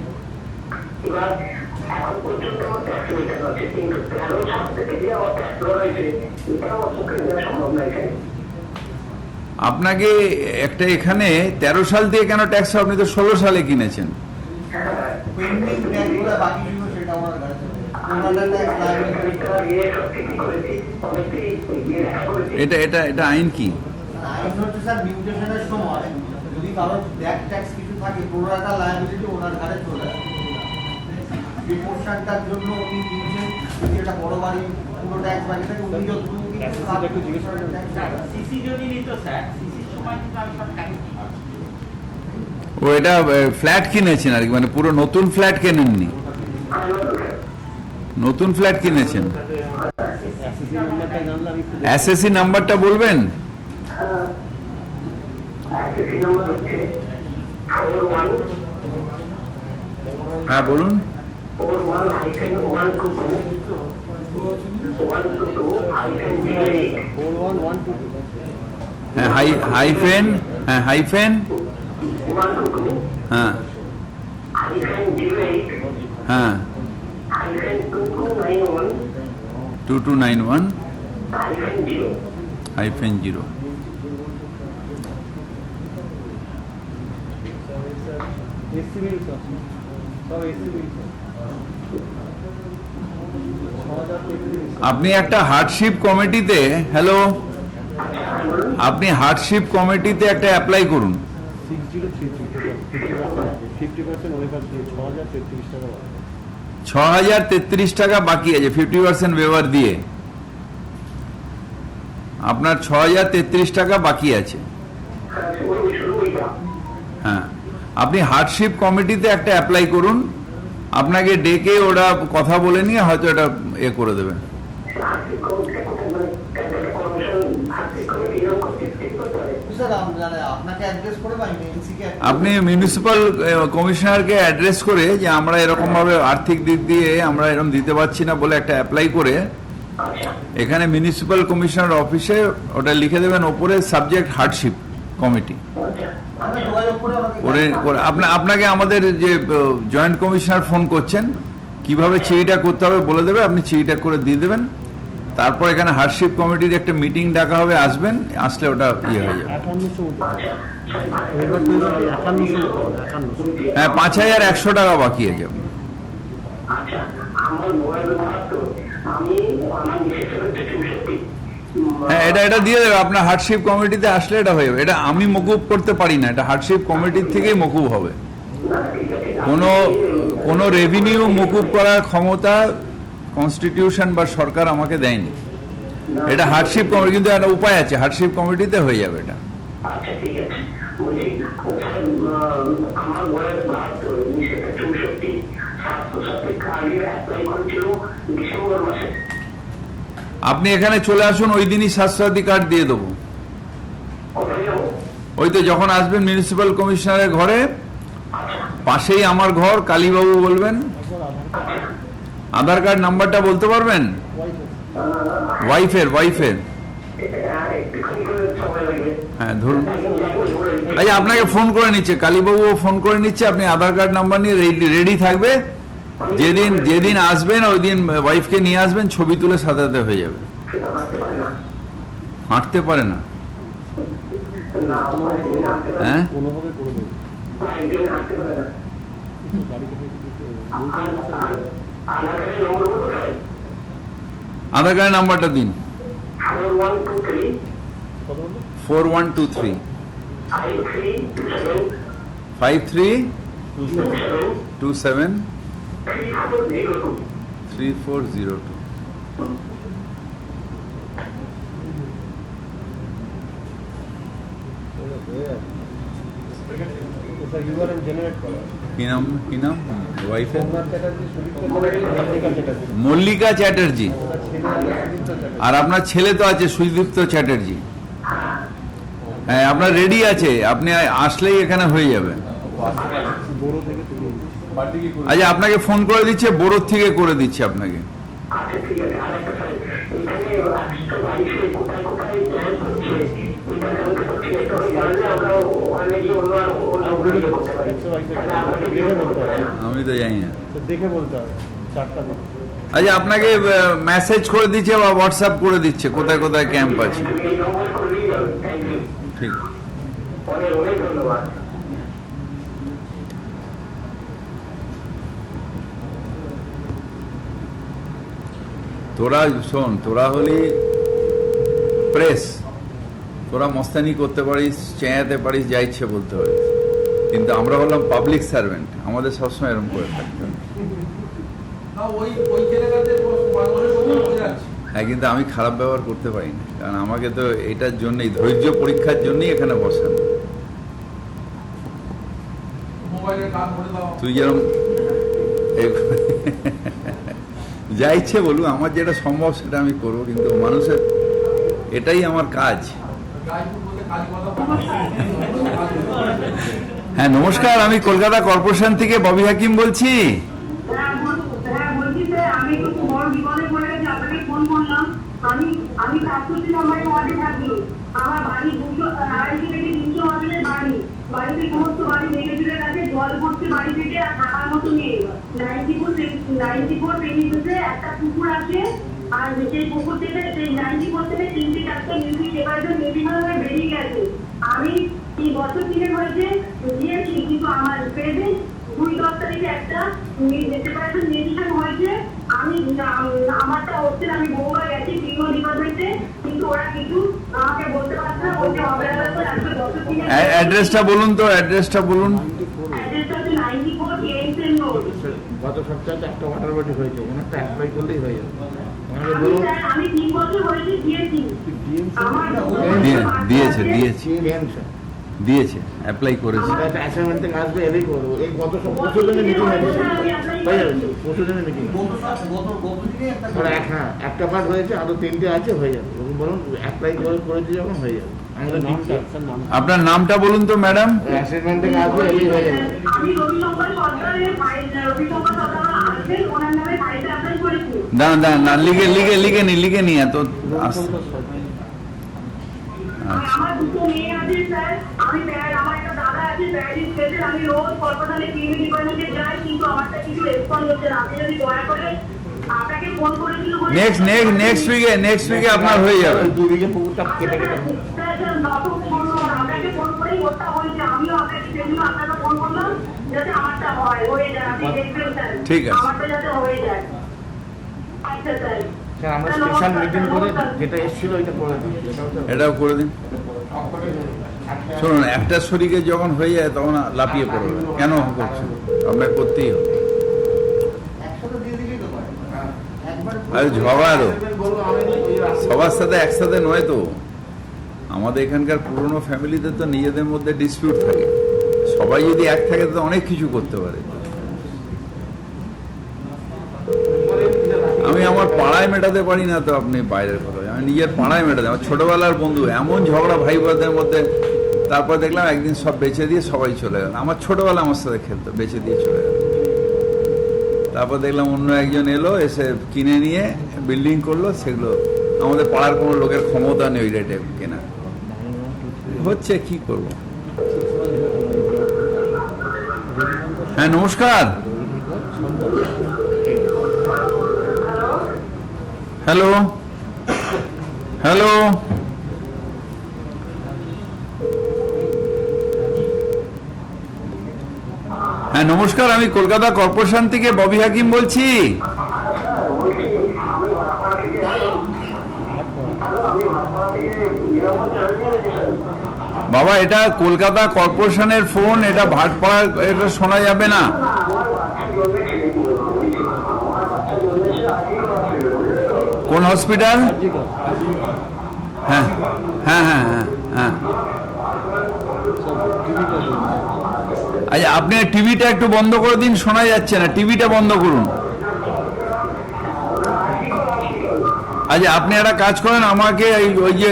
B: আপনাকে একটা এখানে 13 সাল থেকে কেন ট্যাক্স? আপনি তো 16 সালে কিনেছেন। এটা এটা এটা আইন কি?
G: আইন হচ্ছে স্যার মিউটেশনের সময় যদি কারো ব্যাক ট্যাক্স কিছু থাকে প্রোরাটা লায়াবিলিটি ওনার ঘাড়ে চলে আসে। এই পোর্শনটার জন্য উনি কিনছেন, যদি এটা বড় বাড়ি পুরো ট্যাক্স বাকি থাকে উনি যতটুকু
F: সিসি যদি নিত স্যার, সিসির সময় কিন্তু আমি সব টাইম
B: ও এটা ফ্ল্যাট কিনেছেন আর কি, মানে পুরো নতুন ফ্ল্যাট কেনেননি, নতুন ফ্ল্যাট কিনেছেন।
E: এসএসসি নাম্বারটা জানলে আমি একটু
B: এসএসসি নাম্বারটা বলবেন? হ্যাঁ বলুন।
E: 4112
B: হ্যাঁ হাইফেন, হ্যাঁ হাইফেন, হ্যাঁ হ্যাঁ 2291 -0।
E: এসসি বিল সব এসসি বিল।
B: আপনি একটা হার্ডশিপ কমিটিতে, হ্যালো, আপনি হার্ডশিপ কমিটিতে একটা অ্যাপ্লাই করুন।
E: 50% ওই কাজ দিয়ে 6033 টাকা।
B: 6033 টাকা বাকি আছে 50% ওয়েভার দিয়ে, আপনার 6033 টাকা বাকি আছে। হ্যাঁ, আপনি হার্ডশিপ কমিটিতে একটা অ্যাপ্লাই করুন, আপনাকে ডেকে ওরা কথা বলে নিয়ে হয়তো এটা করে দেবেন।
G: স্যার আপনাকে অ্যাড্রেস করে বা এনসিকে
B: আপনি মিউনিসিপ্যাল কমিশনারকে অ্যাড্রেস করে যে আমরা এরকম ভাবে আর্থিক দিক দিয়ে আমরা এরকম দিতে পারছি না বলে একটা অ্যাপ্লাই করে এখানে মিউনিসিপ্যাল কমিশনার অফিসে ওটা লিখে দেবেন, ওপরে সাবজেক্ট হার্ডশিপ কমিটি। আপনাকে আমাদের যে জয়েন্ট কমিশনার ফোন করছেন, কিভাবে চিঠিটা করতে হবে বলে দেবে, আপনি চিঠিটা করে দিয়ে দেবেন। তারপর এখানে হার্ডশিপ কমিটির একটা মিটিং ডাকা হবে, আসবেন, আসলে ওটা ইয়ে হয়ে যাবে। হ্যাঁ 5100 টাকা বাকি আছে। হ্যাঁ এটা দিয়ে দেবে, আপনার হার্ডশিপ কমিটিতে আসলে এটা হয়ে যাবে। এটা আমি মকুব করতে পারি না, এটা হার্ডশিপ কমিটির থেকেই মকুব হবে। কোনো রেভিনিউ মকুব করার ক্ষমতা কনস্টিটিউশন বা সরকার আমাকে দেয়নি। এটা হার্ডশিপ কমিটি, কিন্তু একটা উপায় আছে, হার্ডশিপ কমিটিতে হয়ে যাবে এটা।
A: আচ্ছা ঠিক আছে, বলছি আমার বয়স 72, 1964 স্বাস্থ্যসাথী কার্ডে অ্যাপ্লাই করেছিল ডিসেম্বর মাসে।
B: আপনি এখানে চলে আসুন, ওই দিনই স্বাস্থ্যসাথী কার্ড দিয়ে দেবো।
A: কোথায় যাবো?
B: ওই তো যখন আসবেন মিউনিসিপ্যাল কমিশনারের ঘরে পাশেই আমার ঘর, কালীবাবু বলবেন। আধার কার্ড নাম্বারটা বলতে পারবেন? ওয়াইফের হ্যাঁ ধরুন। আচ্ছা আপনাকে ফোন করে নিচ্ছে, কালীবাবু ফোন করে নিচ্ছে, আপনি আধার কার্ড নাম্বার নিয়ে রেডি থাকবে। যেদিন আসবেন ওই দিন ওয়াইফকে নিয়ে আসবেন, ছবি তুলে সাজাতে হয়ে যাবে। হাঁটতে পারে না? হ্যাঁ
E: কোনোভাবে করে দেবে।
B: আধার কার্ডের নাম্বারটা দিন। 4123 5327 3402।
E: ইউআরএল জেনারেট করা।
B: কি নাম ওয়াইফের?
E: মল্লিকা
B: মল্লিকা
E: চ্যাটার্জি।
B: চ্যাটার্জি। আর আপনার ছেলে তো আছে সুদীপ্ত চ্যাটার্জি। হ্যাঁ আপনার রেডি আছে, আপনি আসলেই এখানে হয়ে যাবে।
E: বড় থেকে তুলে
B: আচ্ছা আপনাকে ফোন করে দিচ্ছে, বোরোর থেকে করে দিচ্ছে আপনাকে।
A: আচ্ছা ঠিক আছে, আরেকটা স্যার, এখানে 122 কোথায় কোথায় জয়েন করছে এটা জানতে পারছি, এটা জানলে আমরা ওখানে গিয়ে অন্য করতে পারি।
E: দেখে বলতে হবে।
B: আমি তো জানি না।
E: তো দেখে বলতে হবে 4টা দিন।
B: আচ্ছা আপনাকে মেসেজ করে দিচ্ছে বা হোয়াটসঅ্যাপ করে দিচ্ছে কোথায় কোথায় ক্যাম্প আছে।
A: এই নম্বর করলেই যাবে। থ্যাংক ইউ,
B: ঠিক।
A: অনেক অনেক ধন্যবাদ।
B: তোরা শোন, তোরা হলি প্রেস, তোরা মস্তানি করতে পারিস, চেঁয়াতে পারিস, যা ইচ্ছে বলতে পারিস, কিন্তু আমরা হলাম পাবলিক সার্ভেন্ট, আমাদের সবসময় এরকম করে থাকতে হবে।
C: ওই জায়গাতে মানুষের কথা বোঝা যাচ্ছে।
B: হ্যাঁ, কিন্তু আমি খারাপ ব্যবহার করতে পারি না, কারণ আমাকে তো এটার জন্যই, ধৈর্য পরীক্ষার জন্যই এখানে বসানো।
C: মোবাইলের কাজ করে দাও।
B: তুই যেরকম যা ইচ্ছে বলুন, আমার যেটা সম্ভব সেটা আমি করবো, কিন্তু মানুষের এটাই আমার কাজ।
C: গাইপুর বলতে কালী কথা।
B: হ্যাঁ নমস্কার, আমি কলকাতা কর্পোরেশন থেকে ববি হাকিম বলছি।
H: বলছি স্যার, আমি একটু বড় বিপদে পড়ে গেছি, আপনাকে ফোন করলাম। আমি 67 নম্বরের ওয়ার্ডে থাকি। আমার বাড়ি 200 থেকে 300 ওয়ার্ডের বাড়ি। বাড়িতে সমস্ত বাড়ি নেগেটিভের কাছে জল পড়ছে বাড়ি থেকে, আর থাকার মতো নেই। 94 প্রেমিসে একটা পুকুর আছে, আর সেই পুকুর থেকে সেই 94 থেকে 3-4টা মিউজিক সেবারেশন মেডিকেল হয়ে বেরিয়ে গেছে। আমি এই বছর 3 হয়েছে দিয়েছি, কিন্তু আমার প্রেজেন্ট 2-10 তারিখে একটা সেপারেশন মেডিকেল হয়েছে। আমি আমারটা হচ্ছে, আমি বহুবার গেছি বিভিন্ন ডিপার্টমেন্টে, কিন্তু ওরা কিছু আমাকে বলতে পারছে না, বলতে অবহেলা করে আজকে বছর 3
B: অ্যাড্রেসটা বলুন তো, অ্যাড্রেসটা বলুন।
H: অ্যাড্রেসটা হচ্ছে 94 কেএমসেন রোড।
I: গত সপ্তাহে একটা ওয়াটার বডি হয়েছে, ওনারটা অ্যাপ্লাই করলেই হয়ে যাবে। ওনাকে
H: আমি
I: বলুন
H: স্যার, আমি 3 বছর হয়েছে দিয়েছি। আমার
B: দিয়েছে
I: CMC
B: দিয়েছে অ্যাপ্লাই করেছে।
I: একটা অ্যাসাইনমেন্ট থেকে আসবে, এলেই করবো। এই গত পরশু দিনে মিটিং হয়ে যাবে, পরশু দিনে মিটিং। হ্যাঁ, একটা পার্ট হয়েছে, আরো 3টে আছে, হয়ে যাবে। বলুন অ্যাপ্লাই করেছি যখন হয়ে যাবে। আমাদের দিচ্ছি।
B: আপনার নামটা বলুন তো ম্যাডাম।
I: অ্যাসাইনমেন্ট থেকে আসবে, এলেই হয়ে যাবে।
H: আমি রবিশঙ্কর সরকারের রবিশঙ্কর সরকার আসবেন, ওনার নামে ফাইলটা অ্যাপ্লাই করেছি।
B: না লিখে নি এত
H: আর আমার 2 মেয়ে আছে স্যার। আমার একটা দাদা আছে প্যারিস স্টেশন। আমি রোজ কলকাতায় টিভি ডিপার্টমেন্টে যাই, কিন্তু আমারটা কিছু রেসপন্স হচ্ছে না। আপনি যদি দয়া করে, আপনাকে ফোন করেছিল বলে-
B: নেক্সট উইকে আপনার হয়ে যাবে।
I: 2 বিঘে পুকুরটা কেটে কেটে
H: স্যার, আপনাকে ফোন করেই ওটা হয়েছে। আমিও আপনাকে সেজন্য আপনাকে ফোন করলাম, যাতে আমারটা হয়ে যায়। আপনি দেখবেন স্যার,
B: ঠিক আছে।
H: আমারটা যাতে হয়ে যায়। আচ্ছা স্যার।
I: স্যার, আমরা স্পেশাল মিটিং করে যেটা এসেছিল ওইটা করে দিই।
B: এটাও করে দিন। শুনুন, একটা শরীরে যখন হয়ে যায় তখন লাপিয়ে পড়বে, কেন করছেন? আপনার করতেই হবে।
G: একসাথে দিয়ে দিলেই তো পারে। একবার
B: আর ঝগড়ারও
I: বলবো আমি এই রাস্তা
B: সবার সাথে একসাথে নয় তো। আমাদের এখানকার পুরনো ফ্যামিলিতে তো নিজেদের মধ্যে ডিসপিউট থাকে, সবাই যদি এক থাকে তো অনেক কিছু করতে পারে। আমি আমার পাড়ায় মেটাতে পারি না তো, আপনি বাইরের কথা, আমি নিজের পাড়ায় মেটাতে। আমার ছোটবেলার বন্ধু, এমন ঝগড়া ভাই বোনদের মধ্যে, তারপর দেখলাম একদিন সব বেচে দিয়ে সবাই চলে গেল। আমার ছোটবেলা আমার সাথে খেলতো, বেচে দিয়ে চলে গেল। তারপর দেখলাম অন্য একজন এলো, এসে কিনে নিয়ে বিল্ডিং করলো, সেগুলো আমাদের পাড়ার কোনো লোকের ক্ষমতা নেই ওই রেটে কেনা। হচ্ছে কি করব। হ্যাঁ নমস্কার। হ্যালো হ্যালো হ্যাঁ নমস্কার, আমি কলকাতা কর্পোরেশন থেকে ববি হাকিম বলছি। বাবা, এটা কলকাতা কর্পোরেশনের ফোন, এটা ভাটপাড়া, এটা শোনা যাবে না। কোন হসপিটাল? হ্যাঁ হ্যাঁ হ্যাঁ হ্যাঁ হ্যাঁ। আচ্ছা, আপনি টিভিটা একটু বন্ধ করে দিন, শোনা যাচ্ছে না, টিভিটা বন্ধ করুন। আচ্ছা, আপনি একটা কাজ করেন, আমাকে ওই যে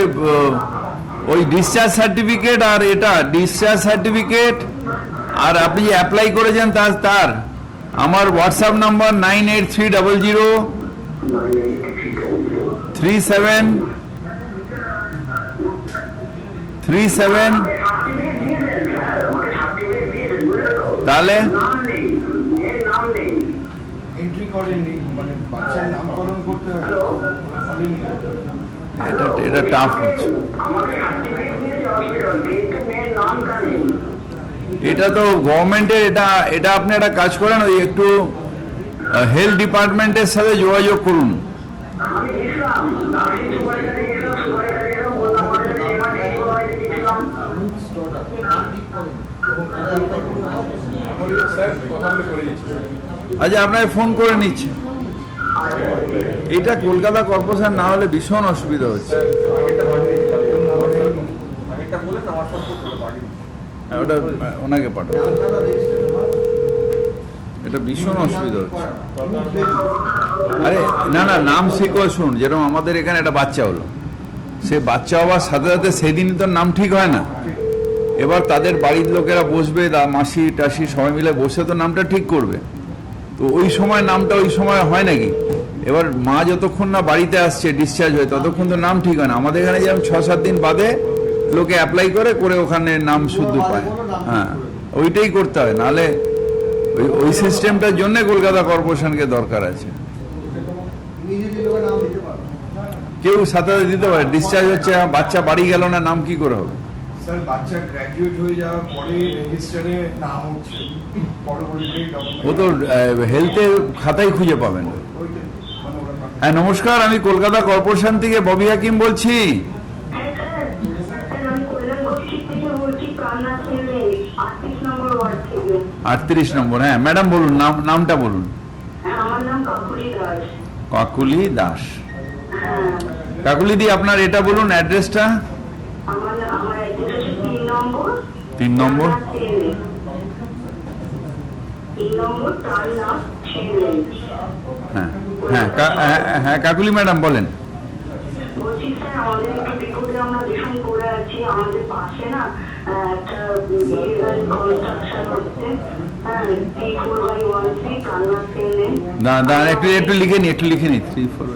B: ওই ডিসচার্জ সার্টিফিকেট, আর এটা ডিসচার্জ সার্টিফিকেট, আর আপনি যে অ্যাপ্লাই করেছেন তার আমার হোয়াটসঅ্যাপ নাম্বার 9830037337। তাহলে
D: এন্ট্রি করেননি, মানে বাচ্চার নামকরণ করতে হবে।
B: এটা টাফ হচ্ছে। এটা তো গভর্নমেন্টের, এটা আপনি একটা কাজ করেন, ওই একটু হেলথ ডিপার্টমেন্টের সাথে যোগাযোগ করুন।
G: স্টোরটা ঠিক করেন এবং
B: আচ্ছা, আপনাকে ফোন করে নিচ্ছে। এটা কলকাতা কর্পোরেশন না হলে ভীষণ অসুবিধা হচ্ছে। হ্যাঁ, ওটা ওনাকে পাঠাবো। এটা ভীষণ অসুবিধা হচ্ছে। আরে না না, নাম শিখো। শুন, যেরকম আমাদের এখানে একটা বাচ্চা হলো, সে বাচ্চা হওয়ার সাথে সাথে সেদিনই তো নাম ঠিক হয় না। এবার তাদের বাড়ির লোকেরা বসবে, মাসি টাসি সবাই মিলে বসে তো নামটা ঠিক করবে। তো ওই সময় নামটা ওই সময় হয় নাকি? এবার মা যতক্ষণ না বাড়িতে আসছে ডিসচার্জ হয়ে, ততক্ষণ তো নাম ঠিক হয় না। আমাদের এখানে যেমন 6-7 দিন বাদে লোকে অ্যাপ্লাই করে ওখানে নাম শুদ্ধ পায়। হ্যাঁ, ওইটাই করতে হয়, নাহলে ওই সিস্টেমটার জন্য কলকাতা কর্পোরেশনকে দরকার আছে। কেউ সাথে দিতে পারে, ডিসচার্জ হচ্ছে, বাচ্চা বাড়ি গেল না, নাম কি করে হবে?
D: স্যার, বাচ্চা গ্র্যাজুয়েট হয়ে যাওয়ার পরে রেজিস্টারে নাম হচ্ছে, পরবর্তীতে
B: ও তো হেলথের খাতায় খুঁজে পাবেন। হ্যাঁ, নমস্কার, আমি কলকাতা কর্পোরেশন থেকে ববি হাকিম বলছি।
H: হ্যাঁ স্যার, আমি কল্যাণ বস্তি থেকে বলছি, প্রাণনাথ ছেলে 38 নম্বর ওয়ার্ড থেকে।
B: 38 নম্বর। হ্যাঁ ম্যাডাম, বলুন, নামটা বলুন।
H: হ্যাঁ, আমার নাম কাকুলি দাস।
B: কাকুলি দাস।
H: হ্যাঁ,
B: কাকুলি দি, আপনার এটা বলুন, অ্যাড্রেসটা।
H: আমার অ্যাড্রেস হচ্ছে 3 নম্বর।
B: 3 নম্বর।
H: 3 নম্বর প্রাণনাথ ছেলে।
B: হ্যাঁ হ্যাঁ হ্যাঁ, কাকুলি ম্যাডাম বলেন।
H: বলছি স্যার, আমাদের একটু বিপদে আমরা ভীষণ পড়ে আছি। আমাদের পাশে না একটা ইলিগাল কনস্ট্রাকশন হচ্ছে। হ্যাঁ, 34/1C প্রাণনাথ ছেলে।
B: না, একটু লিখে নি 3-4।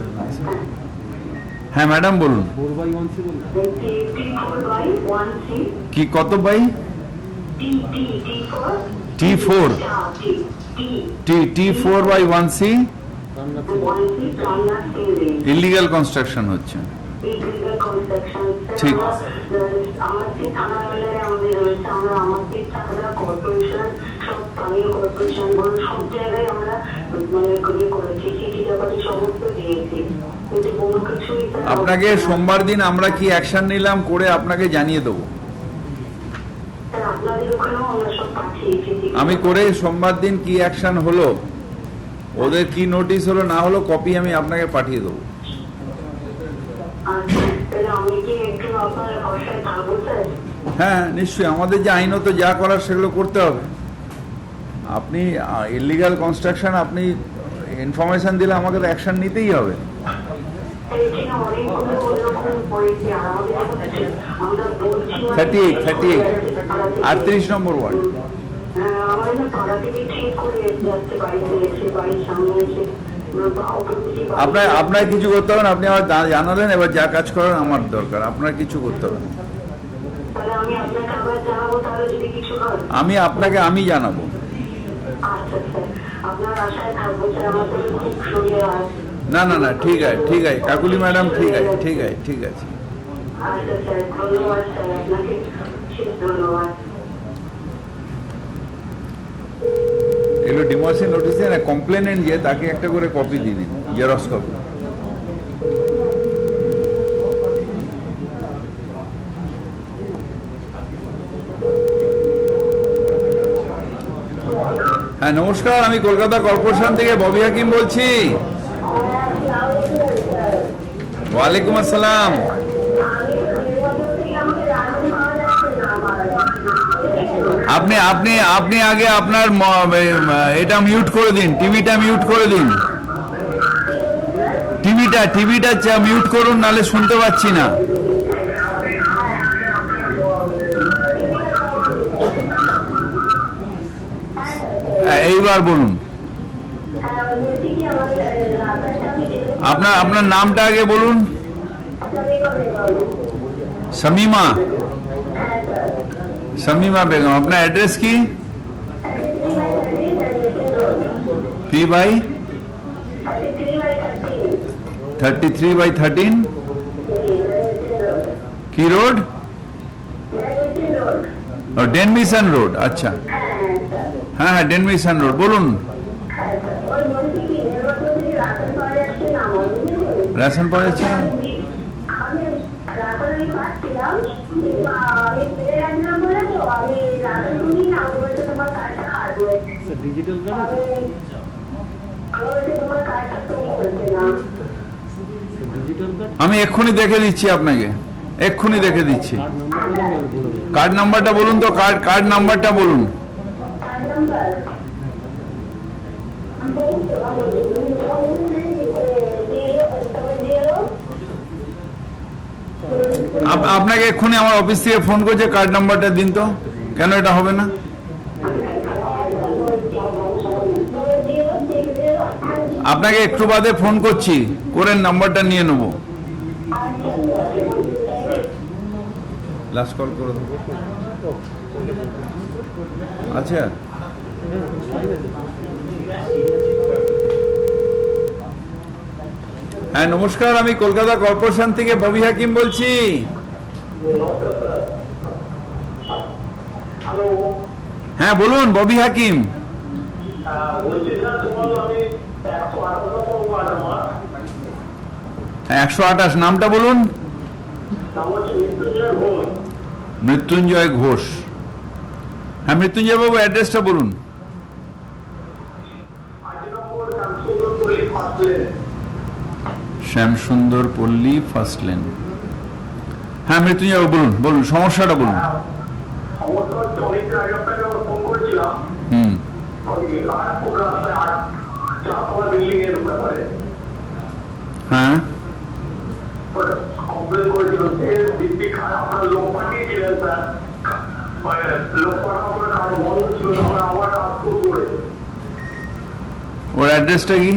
B: হ্যাঁ ম্যাডাম বলুন।
E: 4/1C বলুন।
H: 34/1C।
B: কি কত by? T4 T4/1C illegal construction হচ্ছে। ঠিক। আপনাকে সোমবার দিন আমরা কি অ্যাকশন নিলাম করে আপনাকে জানিয়ে দেবো। আমি করে সোমবার দিন কি অ্যাকশন হলো, ওদের কি নোটিশ হলো না হলো, কপি আমি আপনাকে পাঠিয়ে দেবো। হ্যাঁ নিশ্চয়ই, আমাদের যে আইনত যা করার সেগুলো করতে হবে। আপনি ইলিগাল কনস্ট্রাকশন, আপনি ইনফরমেশন দিলে আমাকে তো অ্যাকশন নিতেই হবে। থার্টি 38 নম্বর ওয়ার্ড। আপনার কিছু করতে হবে না, আপনি আমার জানালেন, এবার যা কাজ করার আমার দরকার, আপনার কিছু করতে হবে না। আমি জানাবো। না, ঠিক আছে কাকুলি ম্যাডাম, ঠিক আছে। এগুলো ডিমোশন নোটিস না, কমপ্লেনেন্ট যে তাকে একটা করে কপি দিয়ে দিন, জেরক্স কপি। হ্যাঁ নমস্কার, আমি কলকাতা কর্পোরেশন থেকে ববি হাকিম বলছি। ওয়ালাইকুম আসসালাম। আপনি আগে আপনার এটা মিউট করে দিন, টিভিটা মিউট করে দিন, টিভিটা মিউট করুন, নাহলে শুনতে পাচ্ছি না। এইবার বলুন, আপনার নামটা আগে বলুন। শামিমা বেগম। আপনার অ্যাড্রেস কি? 33/13 কি রোড? ডেনমিশন রোড। আচ্ছা, হ্যাঁ ডেনমিশন রোড। বলুন। রেশন পাওয়া যাচ্ছে না?
E: স্যার ডিজিটাল কার্ড আছে ডিজিটাল কার্ড
B: আমি এক্ষুনি দেখে দিচ্ছি আপনাকে, এক্ষুনি দেখে দিচ্ছি।
E: কার্ড নাম্বারটা বলে
B: কার্ড নাম্বারটা বলুন তো, কার্ড নাম্বারটা বলুন। আপনাকে এক্ষুনি আমার অফিস থেকে ফোন করছে, কার্ড নাম্বারটা দিন তো। কেন এটা হবে না? আপনাকে একটু বাদে ফোন করছি, করে নাম্বারটা নিয়ে নেবো। লাস্ট কল করে দেবো। আচ্ছা, হ্যাঁ নমস্কার, আমি কলকাতা কর্পোরেশন থেকে ববি হাকিম বলছি। হ্যাঁ বলুন, ববি হাকিম। হ্যাঁ 128, নামটা বলুন। মৃত্যুঞ্জয় ঘোষ। হ্যাঁ মৃত্যুঞ্জয় বাবু, অ্যাড্রেসটা বলুন। শ্যামসুন্দর পল্লী, ফার্স্ট লেন। হ্যাঁ মৃত্যুঞ্জয় বাবু বলুন, বলুন সমস্যাটা বলুন। হ্যাঁ ওর অ্যাড্রেসটা কি?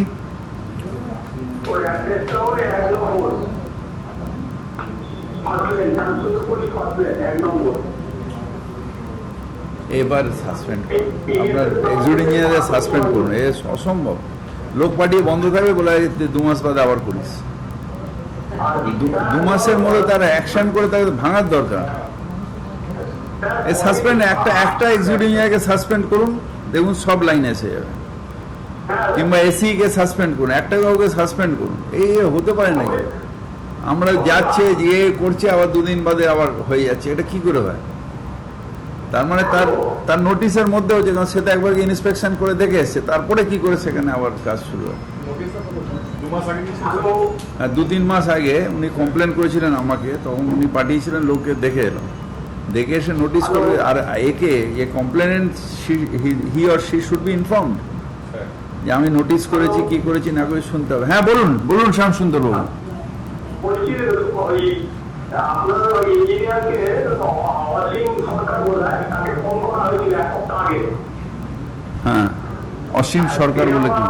B: এবার সাসপেন্ড আপনার এক্সিকিউটিভ ইঞ্জিনিয়ার সাসপেন্ড করুন। এ অসম্ভব, লোক পাঠিয়ে বন্ধ থাকবে, বলে 2 মাস বাদে আবার করিস। 2 মাসের মধ্যে তারা অ্যাকশন করে তাকে ভাঙার দরকার। এই সাসপেন্ড একটা এক্সিকিউটিভ ইঞ্জিনিয়ারকে সাসপেন্ড করুন, দেখুন সব লাইন এসে যাবে। কিংবা এসি কে সাসপেন্ড করুন, একটা কাউকে সাসপেন্ড করুন। এই হতে পারে নাকি? আমরা যাচ্ছে যে করছে, আবার 2 দিন বাদে আবার হয়ে যাচ্ছে, এটা কি করে হয়? তার মানে তার নোটিশের মধ্যে হচ্ছে, কারণ সে তো একবার ইন্সপেকশন করে দেখে এসছে, তারপরে কি করে সেখানে আবার কাজ শুরু হয়। হ্যাঁ 2-3 মাস আগে উনি কমপ্লেন করেছিলেন আমাকে, তখন উনি পাঠিয়েছিলেন লোককে, দেখে এলাম, দেখে এসে নোটিশ করে। আর একে complainant he or she should be informed যে আমি নোটিশ করেছি, কি করেছি না করে শুনতে হবে। হ্যাঁ বলুন, বলুন শ্যামসুন্দর বাবু। হ্যাঁ অসীম সরকার বলে কি?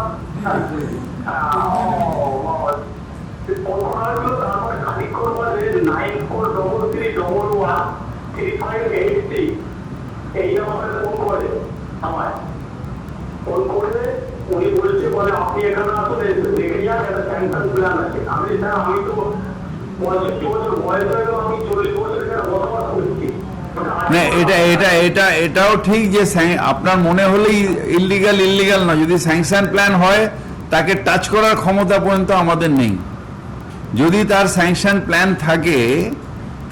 A: উনি বলছে, বলে আপনি এখানে আসলে দেখে যান, একটা স্যাংশন প্ল্যান আছে। আমি তো 65 বছর বয়স হয়ে গেল, আমি 40 বছর এখানে বসবাস করছি।
B: না এটাও ঠিক যে আপনার মনে হলেই ইল্লিগাল না, যদি স্যাংশন প্ল্যান হয় তাকে টাচ করার ক্ষমতা পর্যন্ত আমাদের নেই। যদি তার স্যাংশন প্ল্যান থাকে,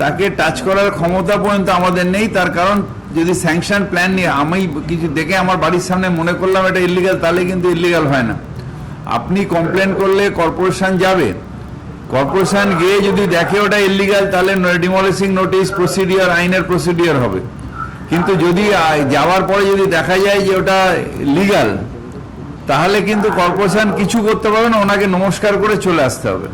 B: তাকে টাচ করার ক্ষমতা পর্যন্ত আমাদের নেই। তার কারণ যদি স্যাংশন প্ল্যান নিয়ে আমি কিছু দেখে আমার বাড়ির সামনে মনে করলাম এটা ইল্লিগাল, তাহলে কিন্তু ইল্লিগাল হয় না। আপনি কমপ্লেন করলে কর্পোরেশন যাবে, কর্পোরেশন গিয়ে যদি দেখে ওটা ইল্লিগাল, তাহলে ডিমলিশিং নোটিশ প্রসিডিওর, আইনের প্রসিডিওর হবে। কিন্তু যদি যাওয়ার পরে যদি দেখা যায় যে ওটা লিগাল, তাহলে কিন্তু কর্পোরেশন কিছু করতে পারবে না, ওনাকে নমস্কার করে চলে আসতে হবে।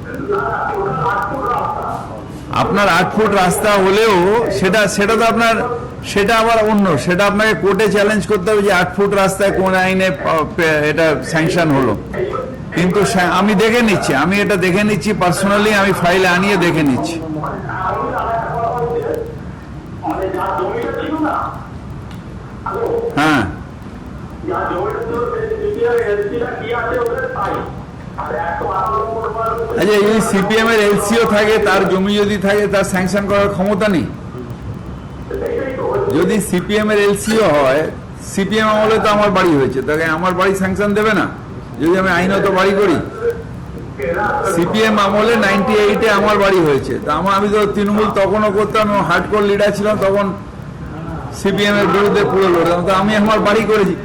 B: আপনার 8 ফুট রাস্তা হলেও সেটা তো আপনার, সেটা আবার অন্য, সেটা আপনাকে কোর্টে চ্যালেঞ্জ করতে হবে যে 8 ফুট রাস্তায় কোন আইনে এটা স্যাংশন হলো। কিন্তু আমি দেখে নিচ্ছি, আমি এটা দেখে নিচ্ছি পার্সোনালি, আমি ফাইলে আনিয়ে দেখে নিচ্ছি। হ্যাঁ আচ্ছা, যদি সিপিএম এর এলসিও থাকে, তার জমি যদি থাকে, তার স্যাংশন করার ক্ষমতা নেই। যদি সিপিএম এর এলসিও হয়, সিপিএম আমলে তো আমার বাড়ি হয়েছে, তাকে আমার বাড়ি স্যাংশন দেবে না যদি আমি আইনত বাড়ি করি? সিপিএম আমলে 98-এ আমার বাড়ি হয়েছে, তা আমি তো তৃণমূল তখনও করতাম, হার্ডকোর লিডার ছিলাম, তখন সিপিএম এর বিরুদ্ধে পুরো লড়ে, তো আমি আমার বাড়ি করেছি।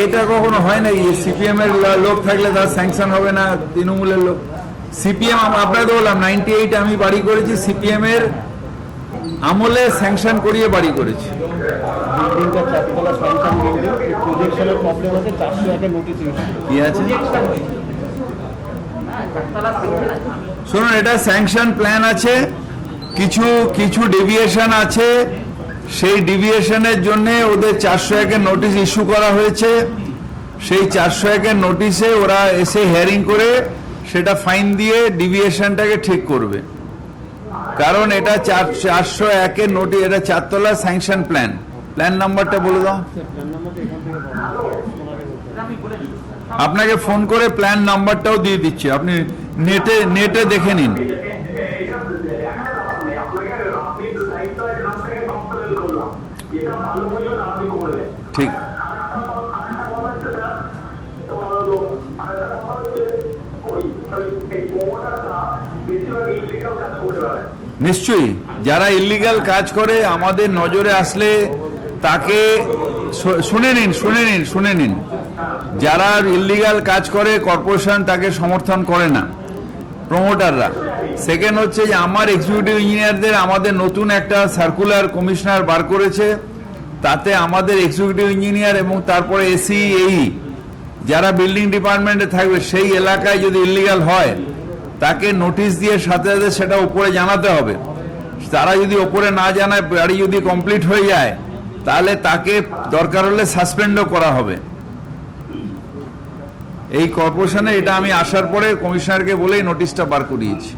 B: এটা কখনো হয় না যে সিপিএম এর লোক থাকলে তার স্যাংশন হবে না তৃণমূলের লোক। সিপিএম আপনাকে বললাম 98 আমি বাড়ি করেছি, সিপিএম এর আমলে স্যাংশন করিয়ে বাড়ি করেছি।
E: বিল্ডিংটা চারতলা স্যাংশন বিল্ডিং, প্রজেকশনের প্রবলেম আছে, 401 এর নোটিশ ইস্যু।
B: কি আছে শুনুন, এটা স্যাংশন প্ল্যান আছে, কিছু ডেভিয়েশন আছে, সেই ডেভিয়েশনের জন্য ওদের 401 এর নোটিশ ইস্যু করা হয়েছে। সেই 401 এর নোটিশে ওরা এসে হিয়ারিং করে সেটা ফাইন দিয়ে ডেভিয়েশনটাকে ঠিক করবে। কারণ এটা 401 এর নোটিশ, এটা 4 তলা স্যাংশন প্ল্যান। প্ল্যান নাম্বারটা বলে দাও। আপনাকে ফোন করে প্ল্যান নাম্বারটাও দিয়ে দিচ্ছি, আপনি নেটে দেখে নিন। ঠিক নিশ্চয়ই, যারা ইল্লিগাল কাজ করে আমাদের নজরে আসলে তাকে শুনে নিন। যারা ইল্লিগাল কাজ করে কর্পোরেশন তাকে সমর্থন করে না, প্রমোটাররা। সেকেন্ড হচ্ছে যে আমার এক্সিকিউটিভ ইঞ্জিনিয়ারদের আমাদের নতুন একটা সার্কুলার কমিশনার বার করেছে, তাতে আমাদের এক্সিকিউটিভ ইঞ্জিনিয়ার এবং তারপরে এসি এই যারা বিল্ডিং ডিপার্টমেন্টে থাকবে সেই এলাকায় যদি ইল্লিগাল হয় তাকে নোটিশ দিয়ে সাথে সাথে সেটা উপরে জানাতে হবে। তারা যদি উপরে না জানায়, বাড়ি যদি কমপ্লিট হয়ে যায়, তাহলে তাকে দরকার হলে সাসপেন্ডও করা হবে। এই কর্পোরেশনে এটা আমি আসার পরে কমিশনারকে বলেই নোটিশটা বার করিয়েছি।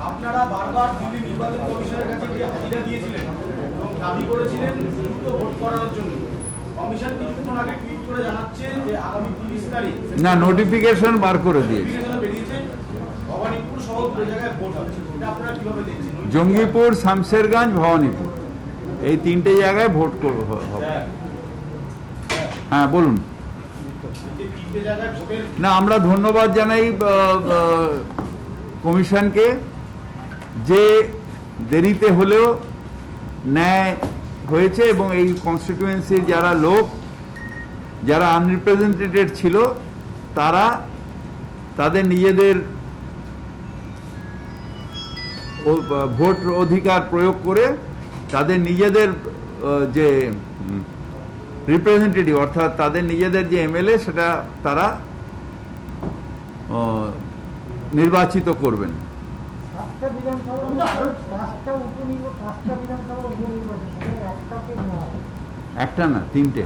G: আপনারা বারবার দিল্লি নির্বাচন কমিশনের কাছে গিয়ে হাজিরা দিয়েছিলেন এবং দাবি করেছিলেন দ্রুত ভোট করানোর জন্য। কমিশন কিছুক্ষণ আগে টুইট করে জানাচ্ছে যে আগামী 30 তারিখ
B: না, নোটিফিকেশন বার করে দিয়েছে,
G: বেরিয়েছে, ভবানীপুর সহ 2 জায়গায় ভোট হবে। এটা আপনারা কিভাবে দেখছেন?
B: জঙ্গিপুর, শামশেরগঞ্জ, ভবানীপুর, এই 3টে জায়গায় ভোট হবে। হ্যাঁ বলুন। না, আমরা ধন্যবাদ জানাই কমিশনকে যে দেরিতে হলেও ন্যায় হয়েছে এবং এই কনস্টিটিউয়েন্সির যারা লোক যারা আনরিপ্রেজেন্টেটেড ছিল তারা তাদের নিজেদের ভোট অধিকার প্রয়োগ করে তাদের নিজেদের যে রিপ্রেজেন্টেটিভ অর্থাৎ তাদের নিজেদের যে এমএলএ সেটা তারা নির্বাচিত করবেন। একটা না, 3টে।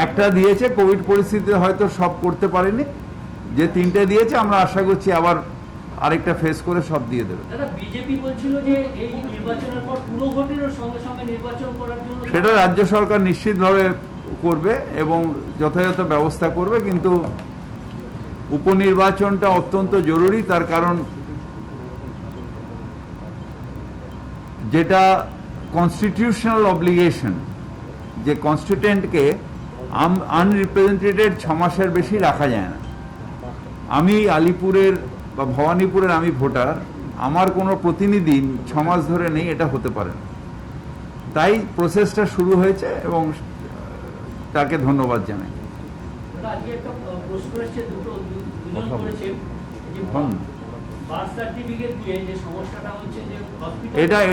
B: একটা দিয়েছে, কোভিড পরিস্থিতিতে হয়তো সব করতে পারেনি, যে 3টে দিয়েছে আমরা আশা করছি আবার আরেকটা ফেস করে সব দিয়ে দেবে।
F: বিজেপি বলছিল যে এই নির্বাচনের পর পুরো ভোটের সঙ্গে সঙ্গে নির্বাচন করার জন্য
B: সেটা রাজ্য সরকার নিশ্চিতভাবে করবে এবং যথাযথ ব্যবস্থা করবে, কিন্তু উপনির্বাচনটা অত্যন্ত জরুরি। তার কারণ যেটা কনস্টিটিউশনাল অব্লিগেশন, যে কনস্টিটিউয়েন্টকে আনরিপ্রেজেন্টেটেড 6 মাসের বেশি রাখা যায় না। আমি আলিপুরের বা ভবানীপুরের আমি ভোটার, আমার কোনো প্রতিনিধি 6 মাস ধরে নেই, এটা হতে পারে না। তাই প্রসেসটা শুরু হয়েছে এবং তাকে ধন্যবাদ জানাই।
F: আজকে একটা প্রশ্ন এসেছে, দুজন করেছেন যে বার্থ সার্টিফিকেট দিয়ে যে সমস্যাটা হচ্ছে যে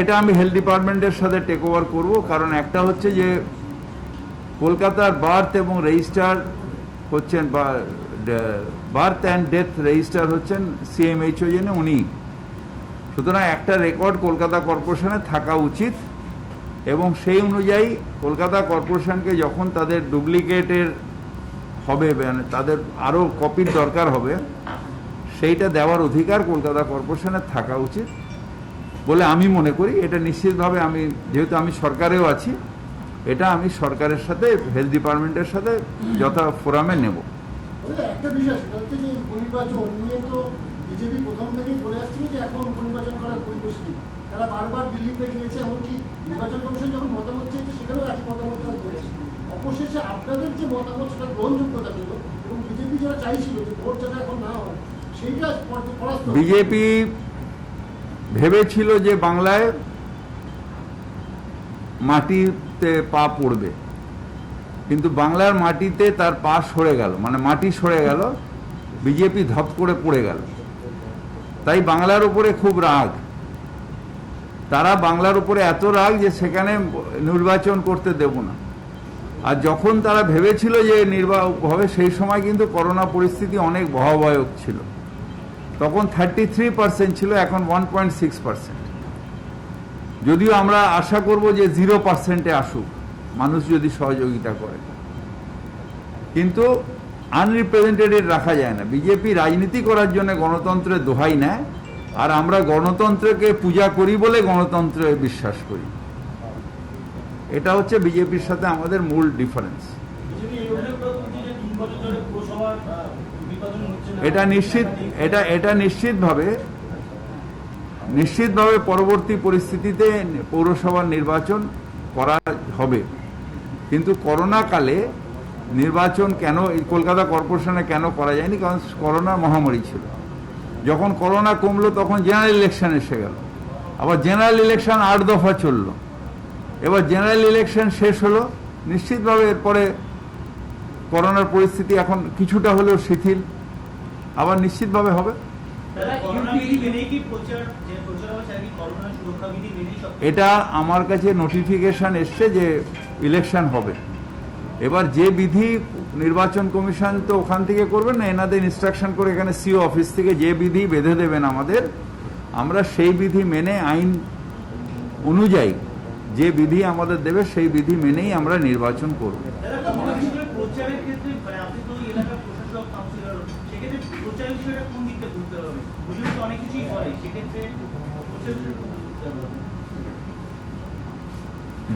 B: এটা আমি হেলথ ডিপার্টমেন্টের সাথে টেক ওভার করবো। কারণ একটা হচ্ছে যে কলকাতার বার্থ এবং রেজিস্টার হচ্ছেন বা বার্থ অ্যান্ড ডেথ রেজিস্টার হচ্ছেন সিএমএইচও জেনে উনি। সুতরাং একটা রেকর্ড কলকাতা কর্পোরেশনে থাকা উচিত এবং সেই অনুযায়ী কলকাতা কর্পোরেশনকে যখন তাদের ডুপ্লিকেটের হবে, তাদের আরও কপির দরকার হবে, সেইটা দেওয়ার অধিকার কলকাতা কর্পোরেশনের থাকা উচিত বলে আমি মনে করি। এটা নিশ্চিতভাবে আমি, যেহেতু আমি সরকারেও আছি, এটা আমি সরকারের সাথে, হেলথ ডিপার্টমেন্টের সাথে যথা ফোরামে নেব।
J: একটা বিষয়, সেটা হচ্ছে যে উপনির্বাচন নিয়ে তো বিজেপি প্রথম থেকেই বলে আসছিল যে এখন উপনির্বাচন করার পরিবেশ নেই। তারা বারবার দিল্লিতে গিয়েছে, এমনকি নির্বাচন কমিশন যখন মতামত চেয়েছে সেখানেও একই মতামত তারা করেছে। অবশেষে আপনাদের যে মতামত সেটা গ্রহণযোগ্যতা পেল এবং বিজেপি যারা চাইছিল যে ভোট যাতে এখন না হয় সেইটা পরাস্ত।
B: বিজেপি ভেবেছিল যে বাংলায় মাটিতে পা পড়বে, কিন্তু বাংলার মাটিতে তার পা সরে গেল, মানে মাটি সরে গেল, বিজেপি ধপ করে পড়ে গেল। তাই বাংলার উপরে খুব রাগ, তারা বাংলার উপরে এত রাগ যে সেখানে নির্বাচন করতে দেব না। আর যখন তারা ভেবেছিল যে নির্বাচন হবে, সেই সময় কিন্তু করোনা পরিস্থিতি অনেক ভয়াবহ ছিল। তখন 33% ছিল, এখন 1.6%। যদিও আমরা আশা করব যে 0%-এ আসুক, মানুষ যদি সহযোগিতা করে, কিন্তু আনরিপ্রেজেন্টেটেড রাখা যায় না। বিজেপি রাজনীতি করার জন্য গণতন্ত্রের দোহাই নেয়, আর আমরা গণতন্ত্রকে পূজা করি বলে গণতন্ত্রে বিশ্বাস করি। এটা হচ্ছে বিজেপির সাথে আমাদের মূল ডিফারেন্স। এটা নিশ্চিতভাবে পরবর্তী পরিস্থিতিতে পৌরসভার নির্বাচন করা হবে, কিন্তু করোনা কালে নির্বাচন কেন কলকাতা কর্পোরেশনে কেন করা যায়নি? কারণ করোনা মহামারী ছিল। যখন করোনা কমলো তখন জেনারেল ইলেকশন এসে গেল, আবার জেনারেল ইলেকশন 8 দফা চললো, এবার জেনারেল ইলেকশন শেষ হলো। নিশ্চিতভাবে এরপরে করোনার পরিস্থিতি এখন কিছুটা হলেও শিথিল, আবার নিশ্চিতভাবে হবে। এটা আমার কাছে নোটিফিকেশন এসছে যে ইলেকশন হবে। এবার যে বিধি নির্বাচন কমিশন তো ওখান থেকে করবেন না, এনাদের ইনস্ট্রাকশন করে এখানে সিও অফিস থেকে যে বিধি বেঁধে দেবেন আমাদের, আমরা সেই বিধি মেনে, আইন অনুযায়ী যে বিধি আমাদের দেবে সেই বিধি মেনেই আমরা নির্বাচন করব।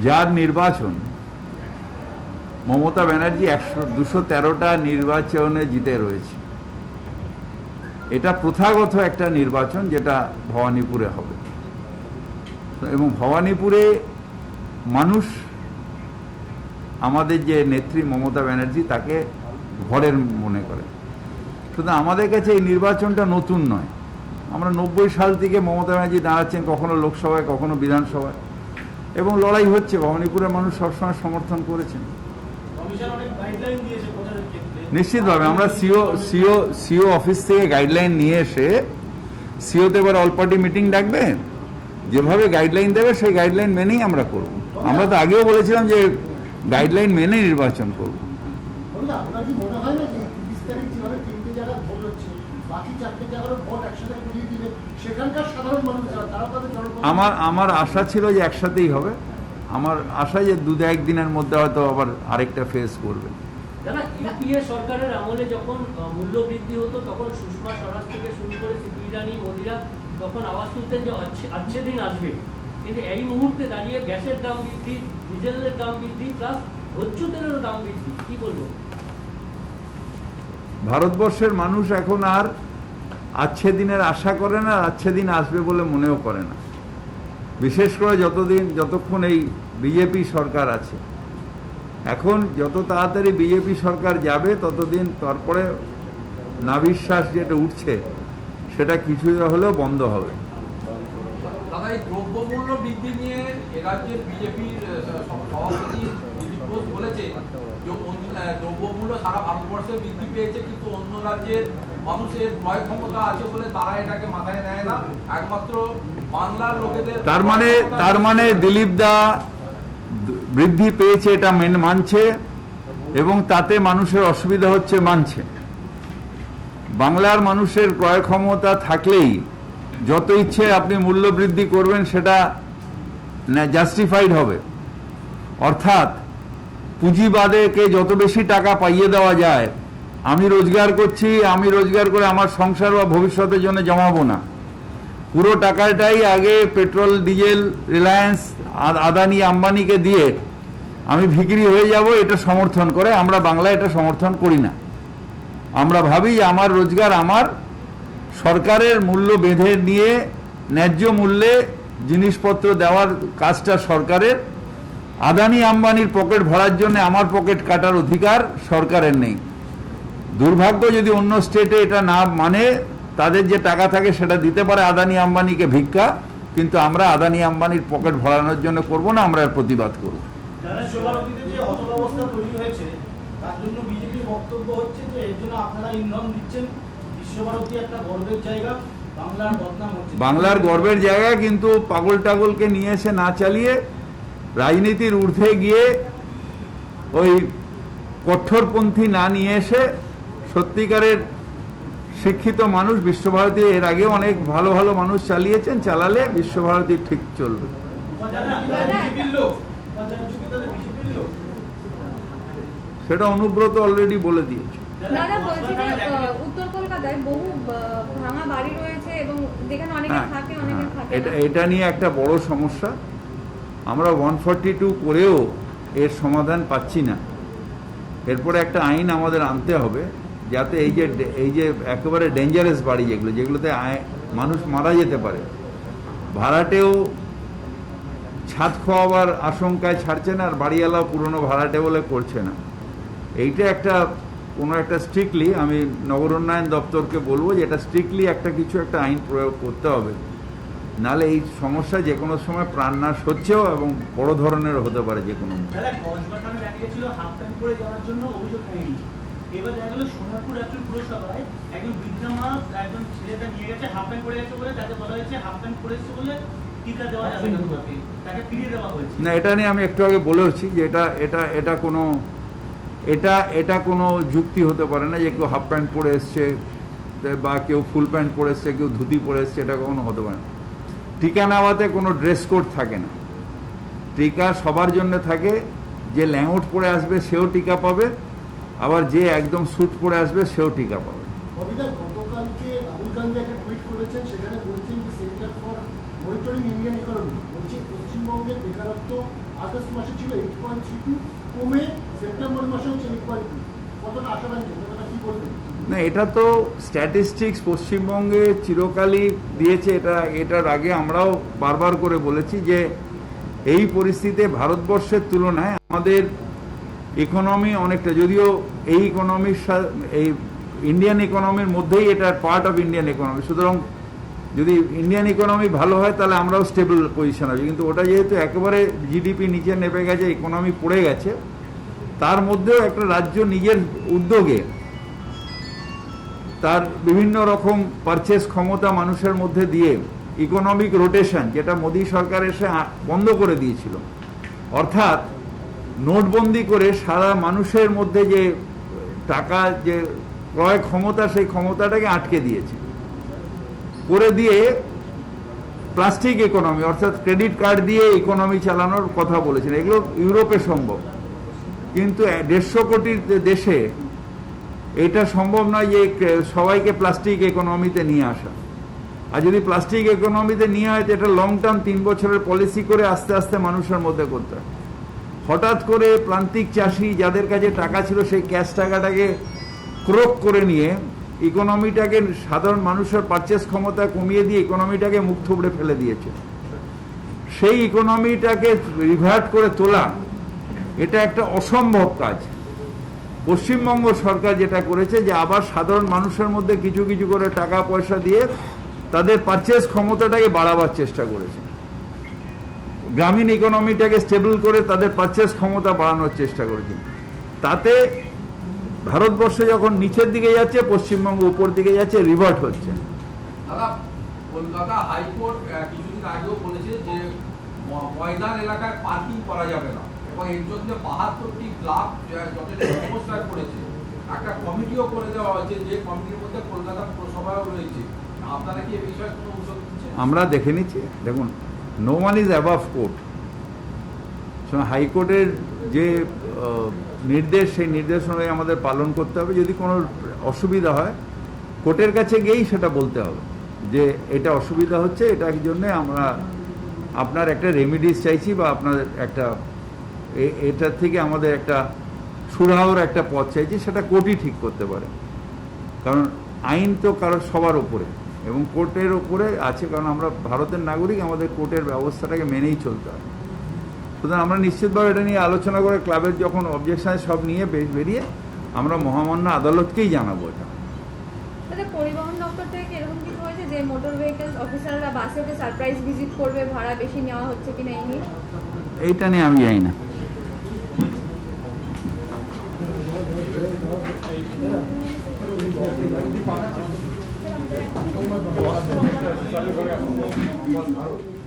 B: যার নির্বাচন, মমতা ব্যানার্জি 213টা নির্বাচনে জিতে রয়েছে। এটা প্রথাগত একটা নির্বাচন যেটা ভবানীপুরে হবে, এবং ভবানীপুরে মানুষ আমাদের যে নেত্রী মমতা ব্যানার্জি তাকে ঘরের মনে করে। শুধু আমাদের কাছে এই নির্বাচনটা নতুন নয়, আমরা 90 সাল থেকে মমতা ব্যানার্জি দাঁড়াচ্ছেন, কখনো লোকসভায় কখনো বিধানসভায়, এবং লড়াই হচ্ছে। ভবানীপুরের মানুষ সবসময় সমর্থন করেছেন। নিশ্চিতভাবে আমরা সিও অফিস থেকে গাইডলাইন নিয়ে এসে, সিওতে এবার অল পার্টি মিটিং ডাকবে, যেভাবে গাইডলাইন দেবে সেই গাইডলাইন মেনেই আমরা করব। আমরা তো আগেও বলেছিলাম যে গাইডলাইন মেনে নির্বাচন করব।
J: আপনার কি মনে হয় না যে 30 তারিখ যেভাবে 3টে জায়গা ভোট হচ্ছে, বাকি 4টে জায়গার ভোট একসাথে করিয়ে দিলে সেখানকার সাধারণ মানুষ যারা তারা তাদের
B: আমার আশা ছিল যে একসাথেই হবে। আমার আশা যে 2-1 দিনের মধ্যে হয়তো আবার আরেকটা ফেজ করবে।
F: দাদা, ইউপিএ সরকারের আমলে যখন মূল্য বৃদ্ধি হতো, তখন সুষমা স্বরাজ থেকে শুরু করে সিপি ইরানি, মোদিরা তখন আওয়াজ তুলতেন যে আচ্ছে দিন আসবে। কিন্তু এই মুহূর্তে দাঁড়িয়ে গ্যাসের দাম বৃদ্ধি, ডিজেলের দাম বৃদ্ধি, প্লাস ভোজ্য তেলেরও দাম বৃদ্ধি, কি বলবো?
B: ভারতবর্ষের মানুষ এখন আর আচ্ছে দিনের আশা করে না, আচ্ছে দিন আসবে বলে মনেও করে না। বিশেষ করে যতক্ষণ এই বিজেপি সরকার আছে। এখন যত তাড়াতাড়ি বিজেপি সরকার যাবে ততদিন, তারপরে নাভিশ্বাস যেটা উঠছে সেটা কিছু হলেও বন্ধ হবে।
C: দাদা, এই দ্রব্যমূল্য বৃদ্ধি নিয়ে এরাজ্যের বিজেপির সভাপতি দিলীপ ঘোষ বলেছে যে দ্রব্যমূল্য সারা ভারতবর্ষে বৃদ্ধি পেয়েছে, কিন্তু অন্য রাজ্যের মানুষের ক্রয় ক্ষমতা আছে বলে তারা এটাকে মাথায় নেয় না, একমাত্র বাংলার লোকেদের।
B: তার মানে দিলীপ দা বৃদ্ধি পেয়েছে এটা মানছে, এবং তাতে মানুষের অসুবিধা হচ্ছে মানছে। বাংলার মানুষের ক্রয় ক্ষমতা থাকলেই যত ইচ্ছে আপনি মূল্য বৃদ্ধি করবেন সেটা জাস্টিফাইড হবে। অর্থাৎ পুঁজিবাদেরকে যত বেশি টাকা পাইয়ে দেওয়া যায় আমি রোজগার করছি, আমি রোজগার করে আমার সংসার বা ভবিষ্যতের জন্য জমাবো না। পুরো টাকাটাই আগে পেট্রোল, ডিজেল, রিলায়েন্স, আদানি, আম্বানিকে দিয়ে আমি ভিখিরি হয়ে যাব, এটা সমর্থন করে আমরা বাংলায় এটা সমর্থন করি না। আমরা ভাবি যে আমার রোজগার আমার, সরকারের মূল্য বেঁধে নিয়ে ন্যায্য মূল্যে জিনিসপত্র দেওয়ার কাজটা সরকারের। আদানি আম্বানির পকেট ভরার জন্য আমার পকেট কাটার অধিকার সরকারের নেই। দুর্ভাগ্য যদি অন্য স্টেটে এটা না মানে, তাদের যে টাকা থাকে সেটা দিতে পারে আদানি আম্বানিকে ভিক্ষা, কিন্তু আমরা আদানি আম্বানির পকেট ভরানোর জন্য করব না, আমরা এর প্রতিবাদ করব।
E: বিশ্বভারতীতে যে অচলাবস্থা তৈরি হয়েছে তার জন্য বিজেপির বক্তব্য হচ্ছে যে এর জন্য আপনারা ইন্ধন দিচ্ছেন। বিশ্বভারতী একটা গর্বের জায়গা, বাংলার বদনাম হচ্ছে।
B: বাংলার গর্বের জায়গা, কিন্তু পাগল টাগলকে নিয়ে এসে না চালিয়ে রাজনীতির ঊর্ধ্বে গিয়ে ওই কঠোরপন্থী না নিয়ে এসে সত্যিকারের শিক্ষিত মানুষ, বিশ্বভারতী এর আগে অনেক ভালো ভালো মানুষ চালিয়েছেন, চালালে বিশ্বভারতী ঠিক চলবে। সেটা অনুব্রত অলরেডি বলে দিয়েছে।
K: দাদা বলছি যে উত্তর কলকাতায় বহু ভাঙা বাড়ি রয়েছে এবং যেখানে অনেকে থাকে অনেকে থাকে না।
B: এটা নিয়ে একটা বড় সমস্যা। আমরা 142 করেও এর সমাধান পাচ্ছি না। এরপরে একটা আইন আমাদের আনতে হবে যাতে এই যে একেবারে ডেঞ্জারাস বাড়ি, যেগুলোতে মানুষ মারা যেতে পারে, ভাড়াটেও ছাদ খাওয়াবার আশঙ্কায় ছাড়ছে না, আর বাড়িওয়ালা পুরনো ভাড়াটে বলে করছে না। এইটা কোনো একটা স্ট্রিক্টলি, আমি নগর উন্নয়ন দপ্তরকে বলবো যে এটা স্ট্রিক্টলি একটা আইন প্রয়োগ করতে হবে, নাহলে এই সমস্যা যে কোনো সময় প্রাণনাশ হচ্ছেও এবং বড় ধরনের হতে পারে যে কোনো।
E: এবার দেখা গেল সোনারপুর একজন পুরসভায় একজন বৃদ্ধা মা একজন ছেলেটা নিয়ে গেছে, হাফ প্যান্ট পরে গেছে বলে তাকে বলা হয়েছে হাফ প্যান্ট পরেছে বলে টিকা দেওয়া যাবে না, তাকে ফিরিয়ে দেওয়া হয়েছে।
B: না, এটা নিয়ে আমি একটু আগে বলেছি যে এটা কোনো যুক্তি হতে পারে না যে কেউ হাফ প্যান্ট পরে এসছে বা কেউ ফুল প্যান্ট পরে এসছে, কেউ ধুতি পরে এসছে, এটা কখনো হতে পারে না। টিকা নেওয়াতে কোনো ড্রেস কোড থাকে না, টিকা সবার জন্য থাকে। যে ল্যাঙ্গট পরে আসবে সেও টিকা পাবে, আবার যে একদম স্যুট পরে আসবে সেও টিকা পাবে।
J: গতকালকে রাহুল গান্ধী একটা টুইট করেছেন, সেখানে বলছেন যে centre for monitoring Indian economy বলছে পশ্চিমবঙ্গের বেকারত্ব আগস্ট মাসে ছিল 8.32, কমে সেপ্টেম্বর মাসে হচ্ছে 8.2। কতটা আশাবাদী, কতটা কি বলবেন?
B: না, এটা তো স্ট্যাটিস্টিক্স পশ্চিমবঙ্গে চিরকালই দিয়েছে। এটার আগে আমরাও বারবার করে বলেছি যে এই পরিস্থিতিতে ভারতবর্ষের তুলনায় আমাদের ইকোনমি অনেকটা, যদিও এই ইকোনমির এই ইন্ডিয়ান ইকোনমির মধ্যেই এটা পার্ট অফ ইন্ডিয়ান ইকোনমি, সুতরাং যদি ইন্ডিয়ান ইকোনমি ভালো হয় তাহলে আমরাও স্টেবল পজিশন আছে। কিন্তু ওটা যেহেতু একেবারে জিডিপি নিচে নেমে গেছে, ইকোনমি পড়ে গেছে, তার মধ্যেও একটা রাজ্য নিজের উদ্যোগে তার বিভিন্ন রকম পারচেস ক্ষমতা মানুষের মধ্যে দিয়ে ইকোনমিক রোটেশন, যেটা মোদী সরকার এসে বন্ধ করে দিয়েছিল, অর্থাৎ নোটবন্দি করে সারা মানুষের মধ্যে যে টাকা, যে ক্রয় ক্ষমতা, সেই ক্ষমতাটাকে আটকে দিয়েছে, করে দিয়ে প্লাস্টিক ইকোনমি অর্থাৎ ক্রেডিট কার্ড দিয়ে ইকোনমি চালানোর কথা বলেছেন। এগুলো ইউরোপে সম্ভব, কিন্তু 150 কোটির দেশে এটা সম্ভব নয় যে সবাইকে প্লাস্টিক ইকোনমিতে নিয়ে আসা। আর যদি প্লাস্টিক ইকোনমিতে নিয়ে হয় তো এটা লং টার্ম 3 বছরের পলিসি করে আস্তে আস্তে মানুষের মধ্যে করতে হয়। হঠাৎ করে প্রান্তিক চাষি যাদের কাছে টাকা ছিল সেই ক্যাশ টাকাটাকে ক্রোক করে নিয়ে ইকোনমিটাকে, সাধারণ মানুষের পারচেস ক্ষমতা কমিয়ে দিয়ে ইকোনমিটাকে মুখ থুবড়ে ফেলে দিয়েছে। সেই ইকোনমিটাকে রিভার্ট করে তোলা এটা একটা অসম্ভব কাজ। পশ্চিমবঙ্গ সরকার যেটা করেছে যে আবার সাধারণ মানুষের মধ্যে কিছু কিছু করে টাকা পয়সা দিয়ে তাদের পারচেস ক্ষমতাটাকে বাড়াবার চেষ্টা করেছে, গ্রামীণ ইকোনমিটাকে স্টেবল করে তাদের পারচেস ক্ষমতা বাড়ানোর চেষ্টা করেছে। তাতে ভারতবর্ষে যখন নিচের দিকে যাচ্ছে, পশ্চিমবঙ্গ উপর দিকে যাচ্ছে, রিভার্ট হচ্ছে।
C: কলকাতা হাইকোর্ট কিছুদিন আগেও বলেছে যে ময়দান এলাকায় পার্কিং করা যাবে না, এবং এর জন্য 72টি ক্লাব যথেষ্ট সমস্যা করেছে। একটা কমিটিও করে দেওয়া হয়েছে, যে কমিটির মধ্যে কলকাতা পুরসভাও রয়েছে। আপনারা কি এই বিষয়ে কোনো উদ্যোগ নিচ্ছেন?
B: আমরা দেখে নিচ্ছি। দেখুন, no one is above court. হাইকোর্টের যে নির্দেশ, সেই নির্দেশ অনুযায়ী আমাদের পালন করতে হবে। যদি কোনো অসুবিধা হয় কোর্টের কাছে গিয়েই সেটা বলতে হবে যে এটা অসুবিধা হচ্ছে, এটার জন্য আমরা আপনার একটা রেমিডিস চাইছি বা আপনার একটা এটার থেকে আমাদের একটা সুরাহর একটা পথ চাইছি, সেটা কোর্টই ঠিক করতে পারে। কারণ আইন তো কারোর সবার উপরে এবং কোর্টের উপরে আছে, কারণ আমরা ভারতের নাগরিক, আমাদের কোর্টের ব্যবস্থাটাকে মেনেই চলতে হয়। সুতরাং আমরা নিশ্চিতভাবে এটা নিয়ে আলোচনা করে ক্লাবের যখন অবজেকশন সব নিয়ে বেরিয়ে আমরা মহামান্য আদালতকেই জানাবো এটা।
K: পরিবহন দপ্তর থেকে এরকম কিছু হয়েছে যে মোটর ভেহিকলস অফিসাররা বাসেতে সারপ্রাইজ ভিজিট করবে, ভাড়া বেশি নেওয়া হচ্ছে কিনা এই নিয়ে?
B: এইটা নিয়ে আমি জানি না।
D: ভালো